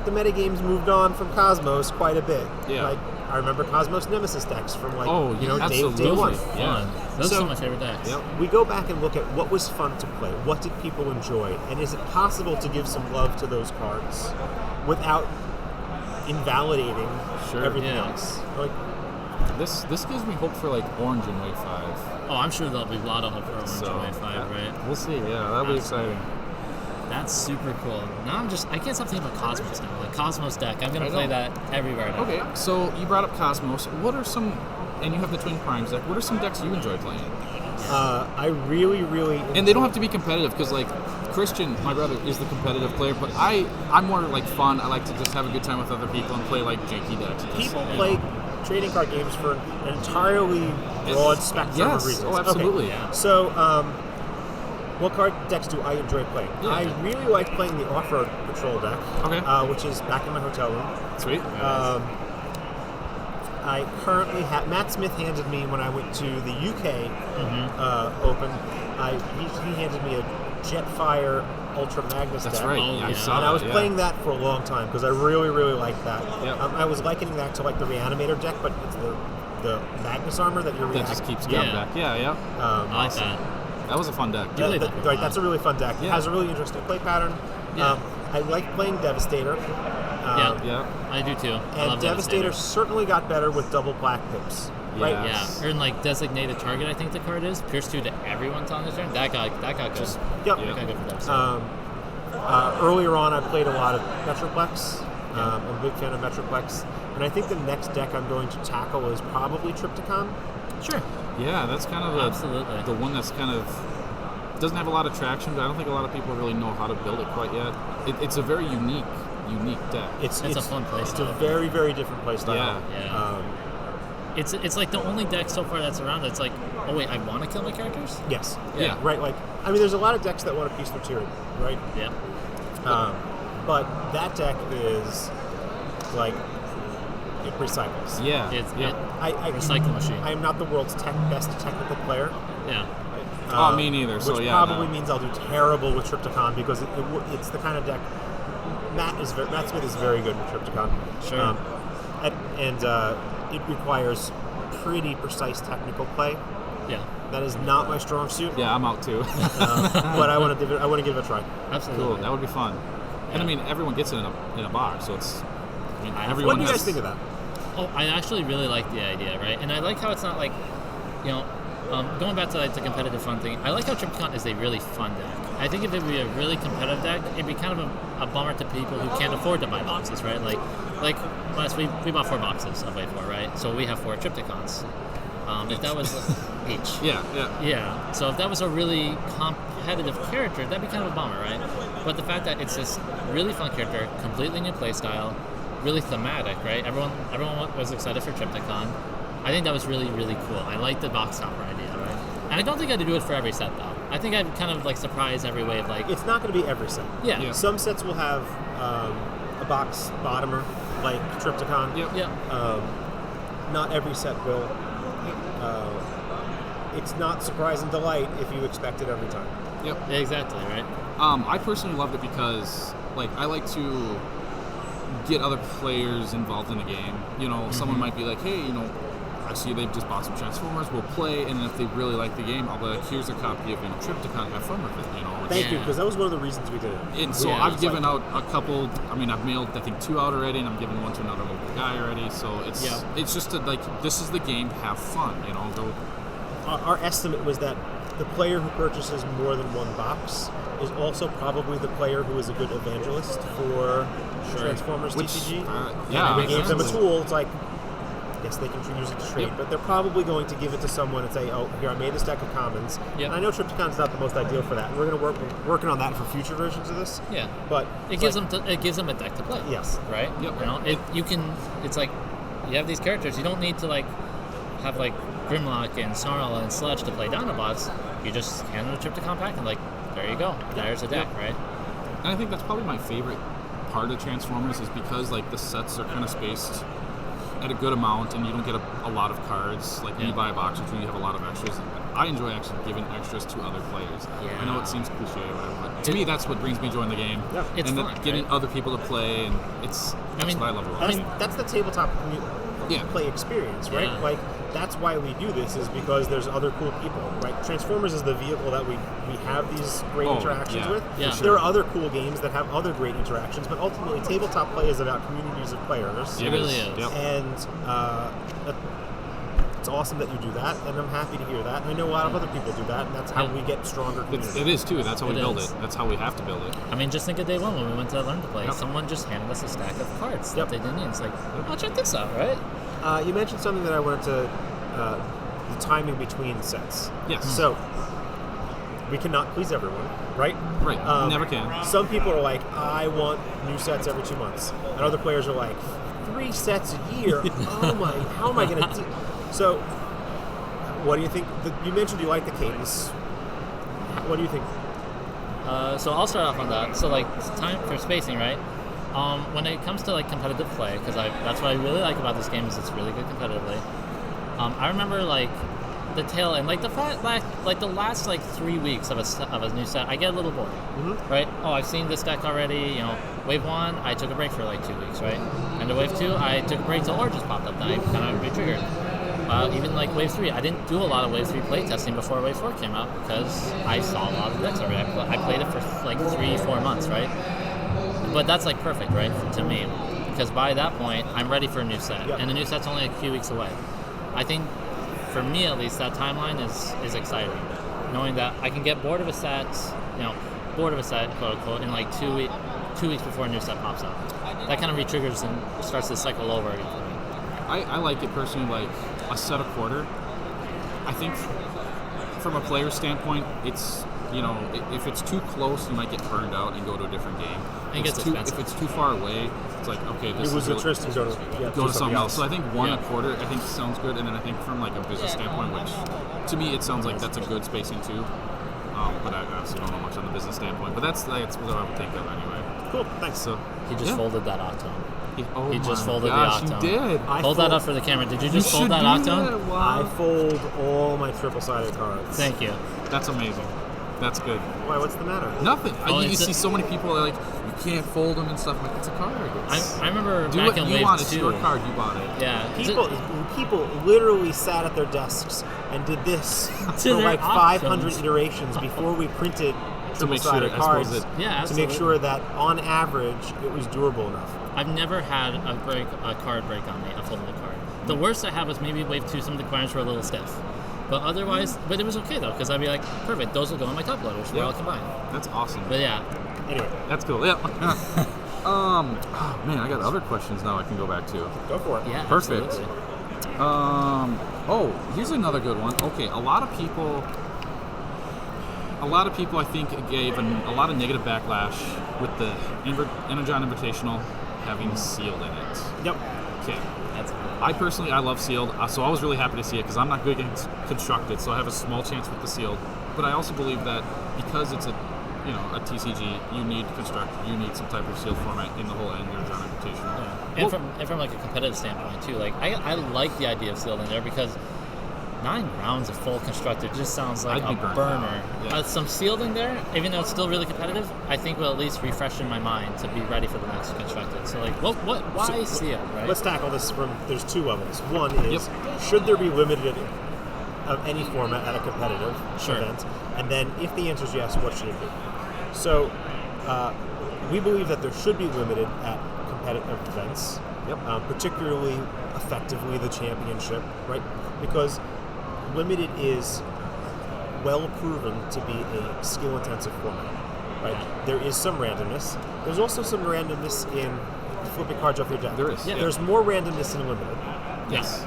the metagame's moved on from Cosmos quite a bit. Yeah. Like I remember Cosmos Nemesis decks from like Oh, yeah, day absolutely. one. Yeah. Fun. Those are So- some of my favorite decks. Yep. We go back and look at what was fun to play, what did people enjoy, and is it possible to give some love to those cards without invalidating Sure. everything Yeah. else? Like This gives me hope for like Orange in Wave 5. Oh, I'm sure there'll be a lot of hope for Orange So in Wave 5, yeah, right? We'll see. Yeah, that'll be exciting. That's super cool. Now I can't stop thinking about Cosmos now. Like Cosmos deck, I'm going I to play know. that everywhere now. Okay, so you brought up Cosmos. What are some, and you have the Twin Primes deck. What are some decks you enjoy playing? I really And they don't have to be competitive because like Christian, my brother, is the competitive player, but I'm more like fun. I like to just have a good time with other people and play like janky decks. people play trading card games for an entirely broad spectrum Yes. of reasons. Oh, absolutely. Okay. Yeah. So, what card decks do I enjoy playing? Yeah. I really like playing the Off-Road Patrol deck, Okay. which is back in my hotel room. Sweet. I currently have Matt Smith handed me when I went to the UK Open. He handed me a Jetfire Ultra Magnus That's deck. right. Oh, I yeah. saw And I was that, yeah. playing that for a long time because I really, really liked that. Yep. I was likening that to like the Reanimator deck, but it's the Magnus armor that you're That just keeps coming Yeah. back. Yeah, yeah. I like that. That was a fun deck. You played that for a right, while. that's a really fun deck. It Yeah. has a really interesting play pattern. Yeah. I like playing Devastator. Yeah. Yeah. I do too. I And love Devastator certainly got better with double black pips. Right? Yeah. Yeah, or in like designated target, I think the card is Pierce 2 to everyone's on this turn. That got good. Yep. Yeah. That got good for Devastator. Earlier on, I played a lot of Metroplex. I'm a big fan of Metroplex. And I think the next deck I'm going to tackle is probably Triptychon. Sure. Yeah, that's kind of Absolutely. the one that's kind of doesn't have a lot of traction, but I don't think a lot of people really know how to build it quite yet. It's a very unique deck. It's a fun play It's style. a very, very different play style. Yeah. It's like the only deck so far that's around that's like, oh wait, I want to kill my characters? Yes. Yeah. Right. Like, I mean, there's a lot of decks that want to piece their tyranny, right? Yeah. But that deck is like it recycles. Yeah. It's yeah. I Recycle machine. I am not the world's best technical player. Yeah. Oh, me neither, Which so yeah, probably no. means I'll do terrible with Triptychon because it's the kind of deck. Matt Smith is very good with Triptychon. Sure. And it requires pretty precise technical play. Yeah. That is not my strong suit. Yeah, I'm out too. But I want to give it a try. Absolutely. Cool. That would be fun. And I mean, everyone gets it in a box, so it's I mean, I have Everyone What do you has- guys think of that? Oh, I actually really like the idea, right? And I like how it's not like, you know, going back to like the competitive fun thing. I like how Triptychon is a really fun deck. I think if it would be a really competitive deck, it'd be kind of a bummer to people who can't afford to buy boxes, right? Like last we bought 4 boxes of Wave 4, right? So we have 4 Triptychons. If that was each. Yeah. Yeah. So if that was a really competitive character, that'd be kind of a bummer, right? But the fact that it's this really fun character, completely new playstyle, really thematic, right? Everyone was excited for Triptychon. I think that was really, really cool. I like the box topper idea, right? And I don't think I'd do it for every set though. I think I'd kind of like surprise every wave, like It's not going to be every set. yeah. Yeah. Some sets will have a box bottomer, like Triptychon. Yep. Yeah. Not every set will. It's not surprise and delight if you expect it every time. Yep. Yeah, exactly, right? I personally loved it because, like, I like to get other players involved in the game. You know, someone might be like, hey, you know, I see they've just bought some Transformers, we'll play, and if they really like the game, I'll be like, here's a copy of, you know, Triptychon, have fun with it, you know. Thank you, Yeah. because that was one of the reasons we did it. And so Yeah, I've it's given out a couple. I mean, I've mailed I think 2 out already, and I'm giving one to another local guy already. So it's Yeah. it's just a, like, this is the game. Have fun, you know. Go. Our estimate was that the player who purchases more than one box is also probably the player who is a good evangelist for Transformers TCG. Yeah, We gave them a absolutely. tool. It's like, yes, they can use it to trade, Yep. but they're probably going to give it to someone and say, "Oh, here, I made this deck of commons." Yep. And I know Triptychon's not the most ideal for that. We're going to working on that for future versions of this. Yeah. But It gives them a deck to play. Yes. Right. Yep. You know, it's like you have these characters. You don't need to like have like Grimlock and Snarl and Sludge to play Dinobots. You just hand them a Triptychon pack and like there you go. There's a deck, right? And I think that's probably my favorite part of Transformers is because like the sets are kind of spaced at a good amount, and you don't get a lot of cards. Like when you Yeah. buy a box or two, you have a lot of extras. I enjoy actually giving extras to other players. I know Yeah. it seems cliche or whatever, but to me that's what brings me joy in the game. Yeah. It's and fun, getting right? other people to play, and that's mean, what I love about that's, it. that's the tabletop Yeah. play experience, right? Yeah. Like that's why we do this is because there's other cool people, right? Transformers is the vehicle that we have these great Oh, interactions yeah, with. Yeah. for There are other cool games that have other great interactions, but ultimately tabletop play is about communities of players. It really is. Yep. And it's awesome that you do that, and I'm happy to hear that. I know a lot of other people do that, and that's how Yeah. we get stronger communities. It is too. That's how we It build is. it. That's how we have to build it. I mean, just think of day one when we went to Learn to Play. Yep. Someone just handed us a stack of cards Yep. that they didn't need. It's like, oh, check this out, right? You mentioned something that I wanted to, the timing between sets. Yes. So, we cannot please everyone, right? Right. Never can. Some people are like, I want new sets every 2 months. And other players are like, 3 sets a year? Oh my, how am I going to do? So, what do you think? You mentioned you like the cadence. What do you think? So I'll start off on that. So like time for spacing, right? When it comes to like competitive play, because that's what I really like about this game is it's really good competitively. I remember like the tail end, like the last like 3 weeks of a new set, I get a little bored, right? Oh, I've seen this deck already. You know, wave 1, I took a break for like 2 weeks, right? And the wave 2, I took a break till Origins popped up, then I kind of re-triggered. Even like wave 3, I didn't do a lot of wave 3 playtesting before wave 4 came out because I saw a lot of decks already. I played it for like 3-4 months, right? But that's like perfect, right, to me, because by that point I'm ready for a new set, Yep. and the new set's only a few weeks away. I think, for me at least, that timeline is exciting, knowing that I can get bored of a set, quote unquote, in like 2 weeks before a new set pops up. That kind of re-triggers and starts the cycle over again for me. I like it personally, like a set a quarter. I think from a player standpoint, it's, you know, if it's too close, you might get burned out and go to a different game. It gets expensive. If it's too far away, it's like, okay, this It was is with Tristan, go to something else. So I think one Yeah. a quarter, I think sounds good, and then I think from like a business standpoint, which to me it sounds like that's a good spacing too. But I obviously don't know much on the business standpoint. But that's what I would think of anyway. Cool, thanks. So He just yeah. folded that Octone. Oh He just my folded gosh, the Octone. You did. I Hold that fold- up for the camera. Did you You just fold should that do Octone? that. Wow. I fold all my triple-sided cards. Thank you. That's amazing. That's good. Why? What's the matter? Nothing. Oh, You it's see so many people are like, you can't fold them and stuff. I'm like, it's a card. I remember Do back what in you wave want. 2. It's your card. You bought it. Yeah. People literally sat at their desks and did this To for their like options. 500 iterations before we printed triple-sided sure, I suppose cards Yeah, to absolutely. make sure that on average it was durable enough. I've never had a card break on me, a full limit card. The worst I had was maybe wave 2, some of the corners were a little stiff. But otherwise, but it was okay though, because I'd be like, perfect, those will go on my top loaders where Yeah. I'll combine. That's awesome. But yeah, Anyway, That's cool. Yeah. Oh, man, I got other questions now I can go back to. go for it. yeah, Perfect. absolutely. Oh, here's another good one. Okay, a lot of people I think gave a lot of negative backlash with the Energon Invitational having sealed in it. Yep. Okay. That's I personally, I love sealed, so I was really happy to see it because I'm not good against constructed, so I have a small chance with the sealed. But I also believe that because it's a TCG, you need constructed, you need some type of sealed format in the whole Energon Invitational. Yeah. And from like a competitive standpoint too, like I like the idea of sealed in there because 9 rounds of full constructed just sounds like I'd a be burnt burner. out. Yeah. Some sealed in there, even though it's still really competitive, I think will at least refresh in my mind to be ready for the next constructed. So like, why sealed, right? Let's tackle this from. There's 2 levels. One is should there be limited of any format at a competitive Sure. event, and then if the answer is yes, what should it be? So we believe that there should be limited at competitive events, particularly effectively the championship, right? Because limited is well proven to be a skill-intensive format, right? There is some randomness. There's also some randomness in flipping cards off your deck. There is. Yeah. There's more randomness in limited, Yes,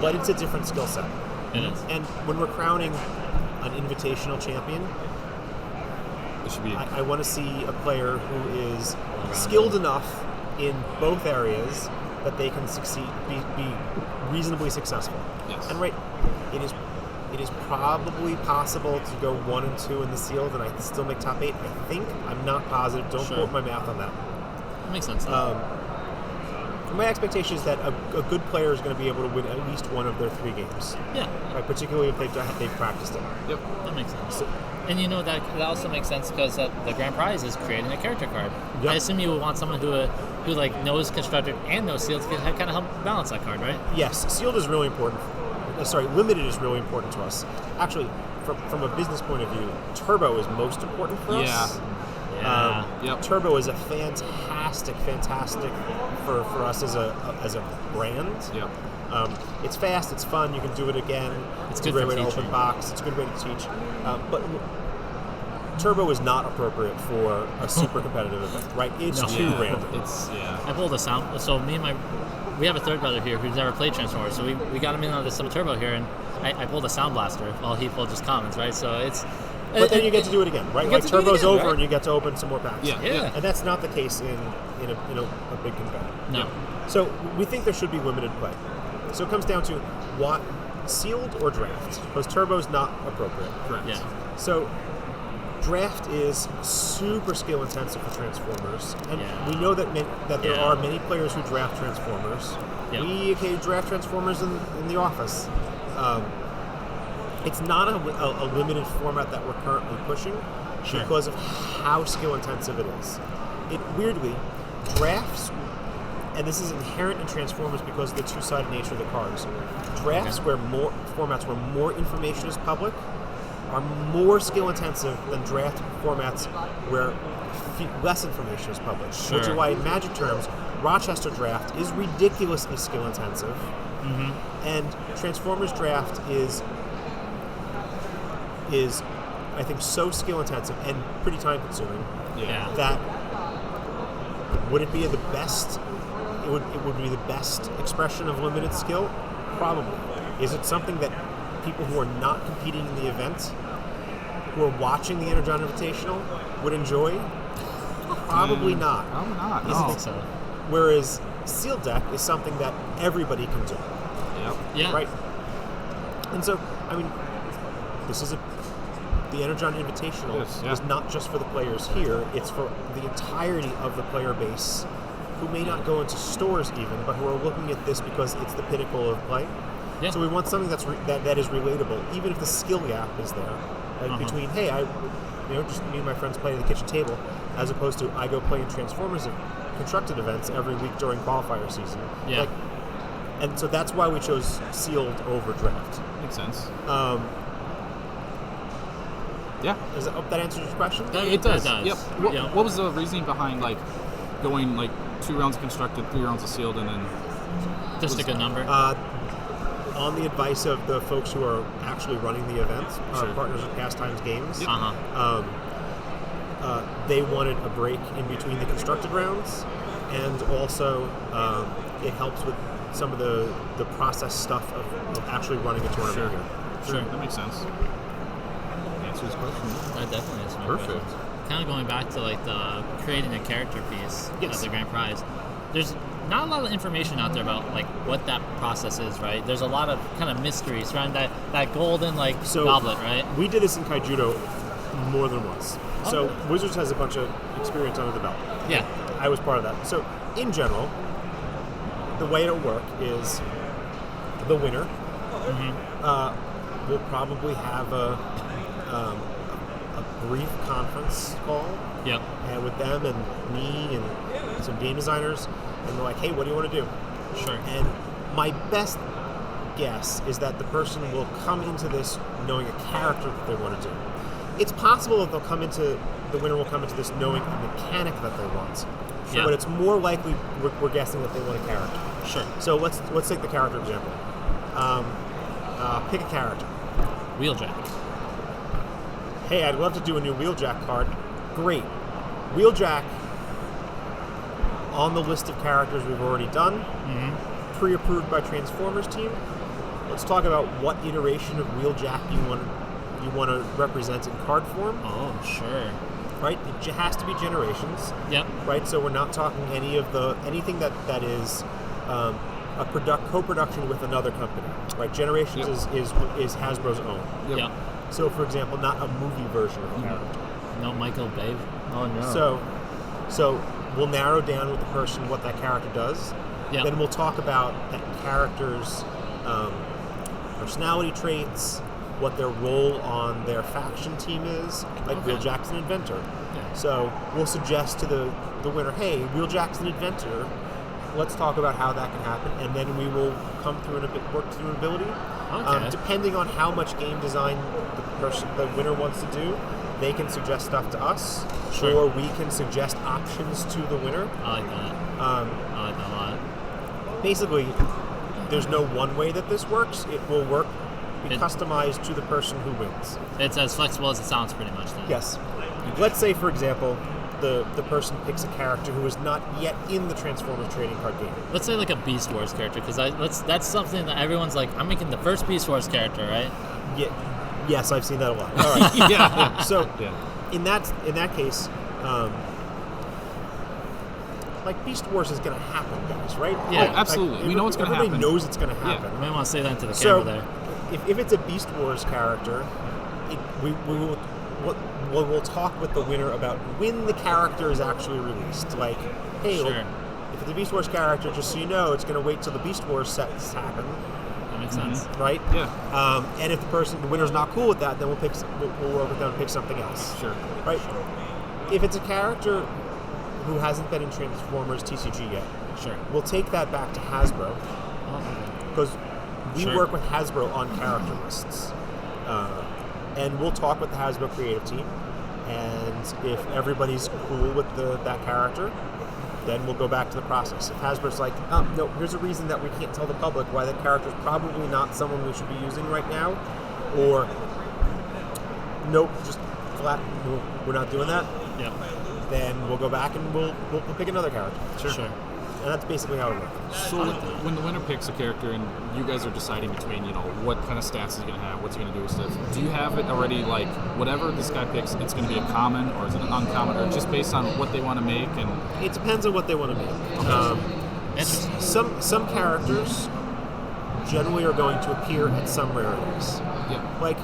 but it's a different skill set. it is. And when we're crowning an invitational champion, It should be. I want to see a player who is skilled enough in both areas that they can succeed, be reasonably successful. Yes. And right, it is probably possible to go 1 and 2 in the sealed, and I can still make top 8. I think. I'm not positive. Don't Sure. quote my math on that. That makes sense. Though. My expectation is that a good player is going to be able to win at least one of their 3 games, Yeah, right? Particularly if they've practiced it. Yep. that makes sense. And that also makes sense because the grand prize is creating a character card. Yep. I assume you would want someone who like knows constructed and knows sealed to kind of help balance that card, right? Yes, sealed is really important. Limited is really important to us. Actually, from a business point of view, turbo is most important for us. Yeah. Yep. Turbo is a fantastic for us as a brand. Yep. It's fast, it's fun, you can do it again. It's a good great for way to teaching. open box. It's a good way to teach. But turbo is not appropriate for a super competitive event, right? It's No. too Yeah. random. It's I pulled a sound. So we have a third brother here who's never played Transformers. So we got him in on some turbo here, and I pulled a Sound Blaster while he pulled just commons, right? So it's. But then you get to do it again, right? You Like get to do it turbo's again, over right? and you get to open some more packs. Yeah. Yeah. And that's not the case in a big convention. No. So we think there should be limited play. So it comes down to what sealed or draft, because turbo's not appropriate. correct. Yeah. So draft is super skill intensive for Transformers, and Yeah. we know that there Yeah. are many players who draft Transformers. Yep. We occasionally draft Transformers in the office. It's not a limited format that we're currently pushing Sure. because of how skill intensive it is. It weirdly drafts, and this is inherent in Transformers because of the two-sided nature of the cards. Drafts where more formats where more information is public are more skill intensive than draft formats where less information is public. Which is Sure. why in Magic terms, Rochester draft is ridiculously skill intensive, and Transformers draft is I think so skill intensive and pretty time consuming Yeah. that would it be the best? It would be the best expression of limited skill, probably. Is it something that people who are not competing in the event, who are watching the Energon Invitational, would enjoy? Probably not. Probably not. I No. think so. Whereas Sealed Deck is something that everybody can do, Yep. Yeah. right? And so, I mean, the Energon Invitational Yes, yeah. is not just for the players here; it's for the entirety of the player base, who may not go into stores even, but who are looking at this because it's the pinnacle of play. Yeah. So we want something that is relatable, even if the skill gap is there, like between just me and my friends play at the kitchen table, as opposed to I go play in Transformers constructed events every week during qualifier season. Yeah. And so that's why we chose sealed over draft. Makes sense. Yeah. That answers your question? It does. It does. Yep. What was the reasoning behind like going like 2 rounds of constructed, 3 rounds of sealed, and then Just a good number. On the advice of the folks who are actually running the event, our Sure. partners at Pastimes Games, Uh-huh. they wanted a break in between the constructed rounds, and also it helps with some of the process stuff of actually running a tournament Sure. here. Sure. That makes sense. Answers question. That definitely is my Perfect. question. Kind of going back to like the creating a character piece Yes. as a grand prize. There's not a lot of information out there about like what that process is, right? There's a lot of kind of mystery surrounding that golden like So goblet, right? we did this in Kaijudo more than once. So Okay. Wizards has a bunch of experience under the belt. Yeah. I was part of that. So in general, the way it'll work is the winner will probably have a brief conference call Yep. and with them and me and some game designers, and they're like, hey, what do you want to do? Sure. And my best guess is that the person will come into this knowing a character that they want to do. It's possible that the winner will come into this knowing a mechanic that they want. Yeah. But it's more likely we're guessing that they want a character. Sure. So let's take the character example. Pick a character. Wheeljack. Hey, I'd love to do a new Wheeljack card. Great. Wheeljack on the list of characters we've already done, pre-approved by Transformers team. Let's talk about what iteration of Wheeljack you want to represent in card form. Oh, sure. Right? It has to be Generations. Yep. Right? So we're not talking anything that is a co-production with another company. Right? Generations is Hasbro's own. Yep. So, for example, not a movie version of a character. No Michael Bay. Oh no. So we'll narrow down with the person what that character does. Yep. Then we'll talk about that character's personality traits, what their role on their faction team is. Like Okay. Wheeljack's an inventor. Yeah. So we'll suggest to the winner, hey, Wheeljack's an inventor. Let's talk about how that can happen, and then we will come through work through an ability. Okay. Depending on how much game design the winner wants to do, they can suggest stuff to us, Sure. or we can suggest options to the winner. I like that. I like that a lot. Basically, there's no one way that this works. It will be It- customized to the person who wins. It's as flexible as it sounds, pretty much. Then. Yes. Let's say, for example, the person picks a character who is not yet in the Transformers trading card game. Let's say like a Beast Wars character, because that's something that everyone's like, I'm making the first Beast Wars character, right? Yeah. Yes, I've seen that a lot. All right. Yeah. So, Yeah. in that case, like Beast Wars is going to happen, guys, right? Yeah. Like, absolutely. We know it's gonna everybody happen. knows it's going to happen. You might want to say that into the So, camera there. if it's a Beast Wars character, we'll talk with the winner about when the character is actually released. Like, hey, Sure. if it's a Beast Wars character, just so you know, it's going to wait till the Beast Wars sets happen, That makes sense. right? Yeah. And if the winner's not cool with that, then we'll work with them and pick something else. Sure. Right? If it's a character who hasn't been in Transformers TCG yet, Sure. we'll take that back to Hasbro, because we Sure. work with Hasbro on character lists. And we'll talk with the Hasbro creative team, and if everybody's cool with that character, then we'll go back to the process. If Hasbro's like, no, here's a reason that we can't tell the public why that character's probably not someone we should be using right now, or nope, just flat, we're not doing that, Yep. then we'll go back and we'll pick another character. Sure. And that's basically how it works. So when the winner picks a character and you guys are deciding between, what kind of stats he's going to have, what's he going to do with stuff, do you have it already, like, whatever this guy picks, it's going to be a common, or is it an uncommon, or just based on what they want to make? And It depends on what they want to make. Interesting. Some characters generally are going to appear at some rarities. yeah. Like,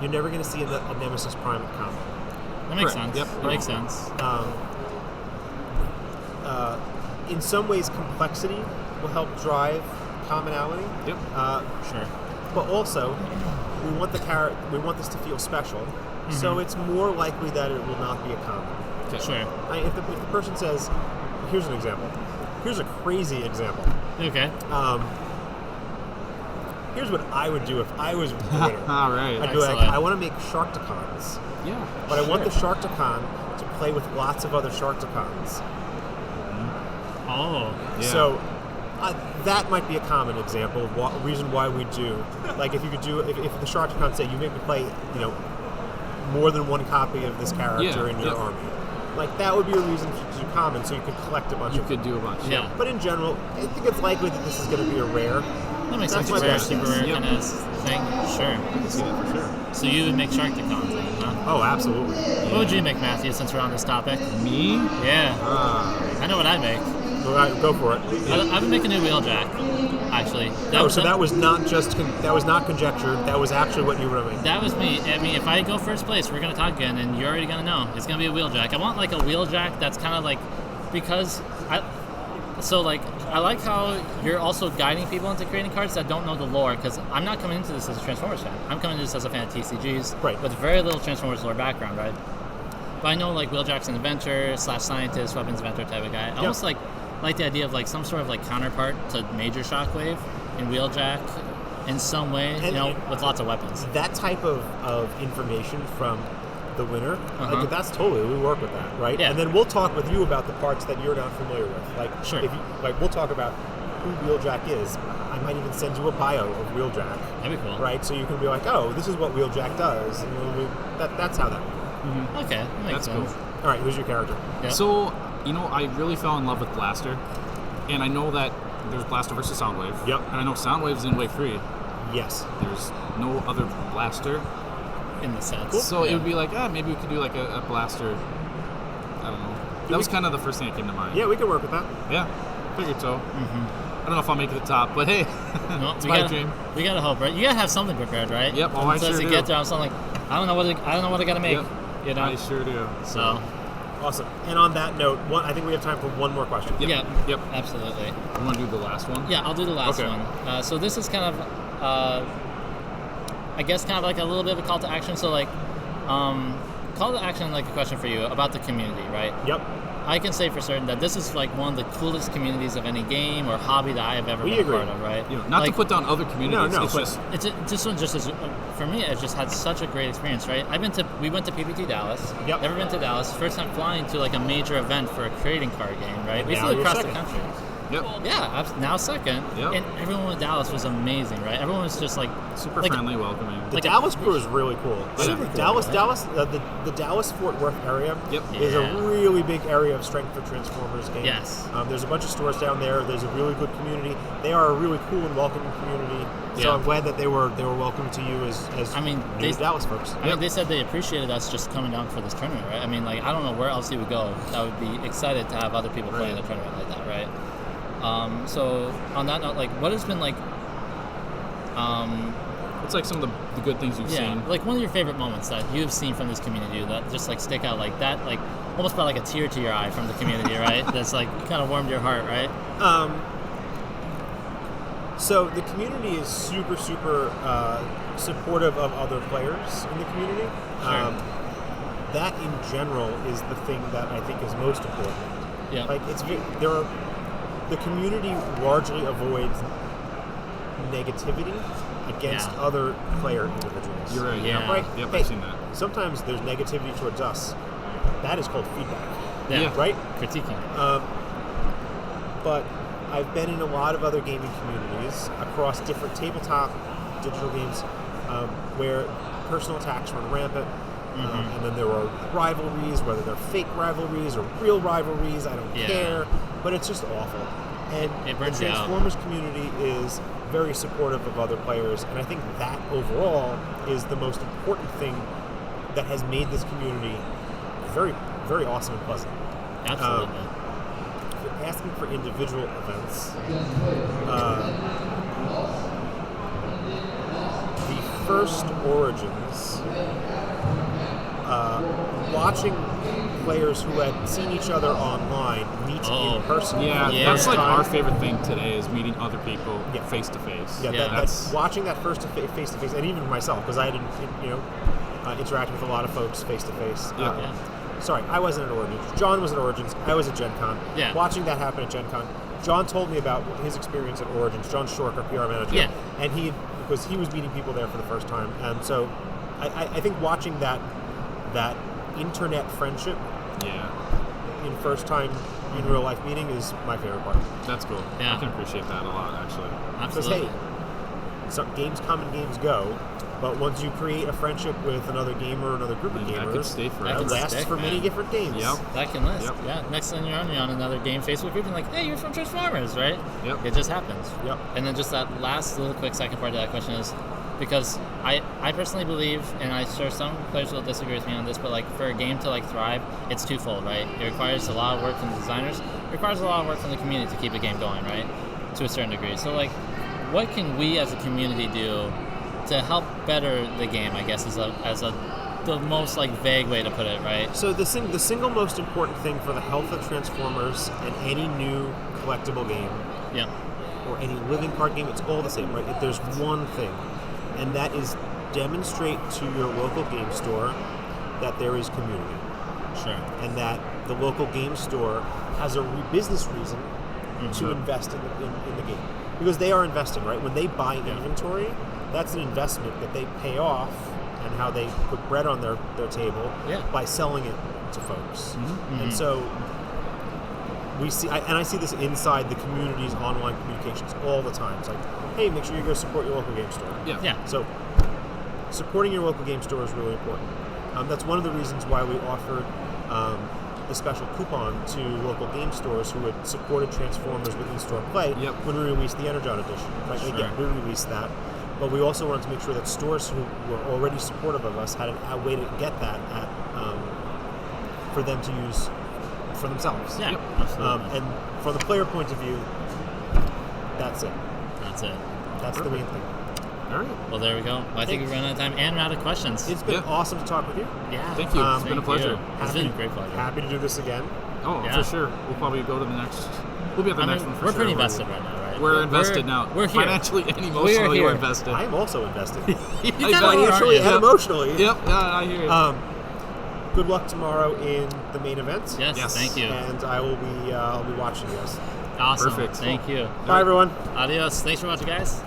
you're never going to see a Nemesis Prime comic. That makes Correct. sense. Yep. That makes sense. In some ways, complexity will help drive commonality. Yep. Sure. But also, we want this to feel special, so it's more likely that it will not be a common. Sure. If the person says, here's an example. Here's a crazy example. Okay. here's what I would do if I was the winner. All right. I'd be like, Excellent. I want to make Sharktacons, Yeah. but I want the Sharktacon to play with lots of other Sharktacons. Oh. Yeah. So that might be a common example of reason why we do. Like if you could do, if the Sharktacon say you make me play, more than one copy of this character in your army. Like that would be a reason to do common, so you could collect a bunch You of could do a bunch. Yeah. But in general, I think it's likely that this is going to be a rare. That makes That's sense. my Rare, best super guess. rare Yep. kind of thing. Sure. I can see that for sure. So you would make Sharktacons then, huh? Oh, absolutely. What would you make, Matthew, since we're on this topic? Me? Yeah. I know what I'd make. All right, go for it. I would make a new Wheeljack, actually. That was not just that was not conjecture. That was actually what you were doing. That was me. I mean, if I go first place, we're gonna talk again, and you're already gonna know it's gonna be a Wheeljack. I want like a Wheeljack that's kind of like, because I like how you're also guiding people into creating cards that don't know the lore, because I'm not coming into this as a Transformers fan. I'm coming into this as a fan of TCGs, Right. with very little Transformers lore background, right? But I know like Wheeljack's an inventor / scientist, weapons inventor type of guy. I almost like the idea of like some sort of like counterpart to Major Shockwave in Wheeljack in some way, And- with lots of weapons. That type of information from the winner, Uh-huh. like that's totally, we work with that, right? Yeah. And then we'll talk with you about the parts that you're not familiar with. Like, Sure. if you, like we'll talk about who Wheeljack is. I might even send you a bio of Wheeljack, That'd be cool. right? So you can be like, oh, this is what Wheeljack does, and that's how that works. Okay, that makes That's sense. cool. All right, who's your character? Yep. So, I really fell in love with Blaster. And I know that there's Blaster versus Soundwave. Yep. And I know Soundwave's in Wave 3. Yes. There's no other Blaster. In the sense. So yeah. it would be like, maybe we could do like a Blaster. I don't know. That was kind of the first thing that came to mind. Yeah, we can work with that. Yeah. Figured so. I don't know if I'll make it to the top, but hey, No, it's we my gotta, dream. We gotta hope, right? You gotta have something prepared, right? Yep, And I so as sure you do. get there, I'm like, I don't know what I gotta make. Yep. You know. I sure do. So. Awesome. And on that note, I think we have time for one more question. Yep. Yeah. Yep. Absolutely. You want to do the last one? Yeah, I'll do the last Okay. one. So this is kind of, I guess, kind of like a little bit of a call to action. So like, call to action, like a question for you about the community, right? Yep. I can say for certain that this is like one of the coolest communities of any game or hobby that I have ever We been agree. a part of, right? Not like, to put down other communities. No, it's but- just This one just as for me, it just had such a great experience, right? We went to PPT Dallas. Yep. Never been to Dallas. First time flying to like a major event for a trading card game, right? We Now flew you're across second. the country. yep. Yeah, now second. Yep. And everyone in Dallas was amazing, right? Everyone was just like Super like, friendly, welcoming. The Like Dallas crew is really cool. Super cool, Dallas, right? Dallas, the Dallas Fort Worth area Yep. is Yeah. a really big area of strength for Transformers games. Yes. There's a bunch of stores down there. There's a really good community. They are a really cool and welcoming community. So Yeah. I'm glad that they were welcome to you as I mean, new they- Dallas folks. I mean, they said they appreciated us just coming down for this tournament, right? I mean, like, I don't know where else he would go that would be excited to have other people play in a tournament like that, right? So on that note, like, what has been like, It's like some of the good things you've yeah, seen. like one of your favorite moments that you've seen from this community that just like stick out like that, like almost brought like a tear to your eye from the community, right? That's like kind of warmed your heart, right? So the community is super supportive of other players in the community. Sure. That in general is the thing that I think is most important. Yeah. Like the community largely avoids negativity against Yeah. other player individuals. You're right. Yeah. Yep. Right? Yep. Hey, I've seen that. Sometimes there's negativity towards us. That is called feedback, Yeah. right? Critiquing. But I've been in a lot of other gaming communities across different tabletop digital games where personal attacks run rampant. And then there are rivalries, whether they're fake rivalries or real rivalries, I don't Yeah. care. But it's just awful. And It the burns you out. Transformers community is very supportive of other players, and I think that overall is the most important thing that has made this community very, very awesome and pleasant. Absolutely. If you're asking for individual events, the first Origins, watching players who had seen each other online meet Oh, in person. Yeah, for the Yeah. that's first like time. our favorite thing today is meeting other people Yeah. face to face. Yeah, Yeah. that's watching that first face to face, and even myself, because I didn't, interact with a lot of folks face to face. Yeah. Yeah. Sorry, I wasn't at Origins. John was at Origins. I was at Gen Con. Yeah. Watching that happen at Gen Con, John told me about his experience at Origins. John Shork, our PR manager. Yeah. And he because he was meeting people there for the first time. And so I think watching that internet friendship in first time in real life meeting is my favorite part. That's cool. Yeah. I can appreciate that a lot, actually. Absolutely. Because hey, some games come and games go, but once you create a friendship with another gamer or another group of That could gamers, stay That forever. it could lasts stick, for many man. different games. Yep. That can last. Yep. Yeah. Next thing you're on another game Facebook group and like, hey, you're from Transformers, right? Yep. It just happens. Yep. And then just that last little quick second part of that question is because I personally believe, and I'm sure some players will disagree with me on this, but like for a game to like thrive, it's twofold, right? It requires a lot of work from the designers. It requires a lot of work from the community to keep a game going, right? To a certain degree. So like, what can we as a community do to help better the game? I guess the most like vague way to put it, right? So the single most important thing for the health of Transformers and any new collectible game Yeah. or any living card game, it's all the same, right? If there's one thing, and that is demonstrate to your local game store that there is community, Sure. and that the local game store has a business reason to invest in the game, because they are investing, right? When they buy inventory, that's an investment that they pay off, and how they put bread on their table by selling it to folks. And so we see, and I see this inside the community's online communications all the time. It's like, hey, make sure you go support your local game store. Yeah. So supporting your local game store is really important. That's one of the reasons why we offered a special coupon to local game stores who had supported Transformers with in-store play when we released the Energon Edition. Right? Sure. Again, we released that, but we also wanted to make sure that stores who were already supportive of us had a way to get that at, for them to use for themselves. Yeah. Absolutely. And from the player point of view, that's it. That's it. That's the main thing. All right. Well, there we go. I think we've run out of time and we're out of questions. It's been awesome to talk with you. Yeah. Thank you. It's been a Thank pleasure. you. It's been a great pleasure. Happy to do this again. Oh, Yeah. for sure. We'll probably go to the next. We'll be at the I next mean, one for we're sure. pretty invested right now, right? We're invested now. We're here. Financially and We're emotionally, here. we're invested. I am also invested. You kinda bet. are, aren't Financially you? and emotionally. Yep, yeah, I hear you. Good luck tomorrow in the main event. Yes, Yes. thank you. And I'll be watching you guys. Awesome. Perfect. Thank you. Bye, everyone. Adios. Thanks for watching, guys.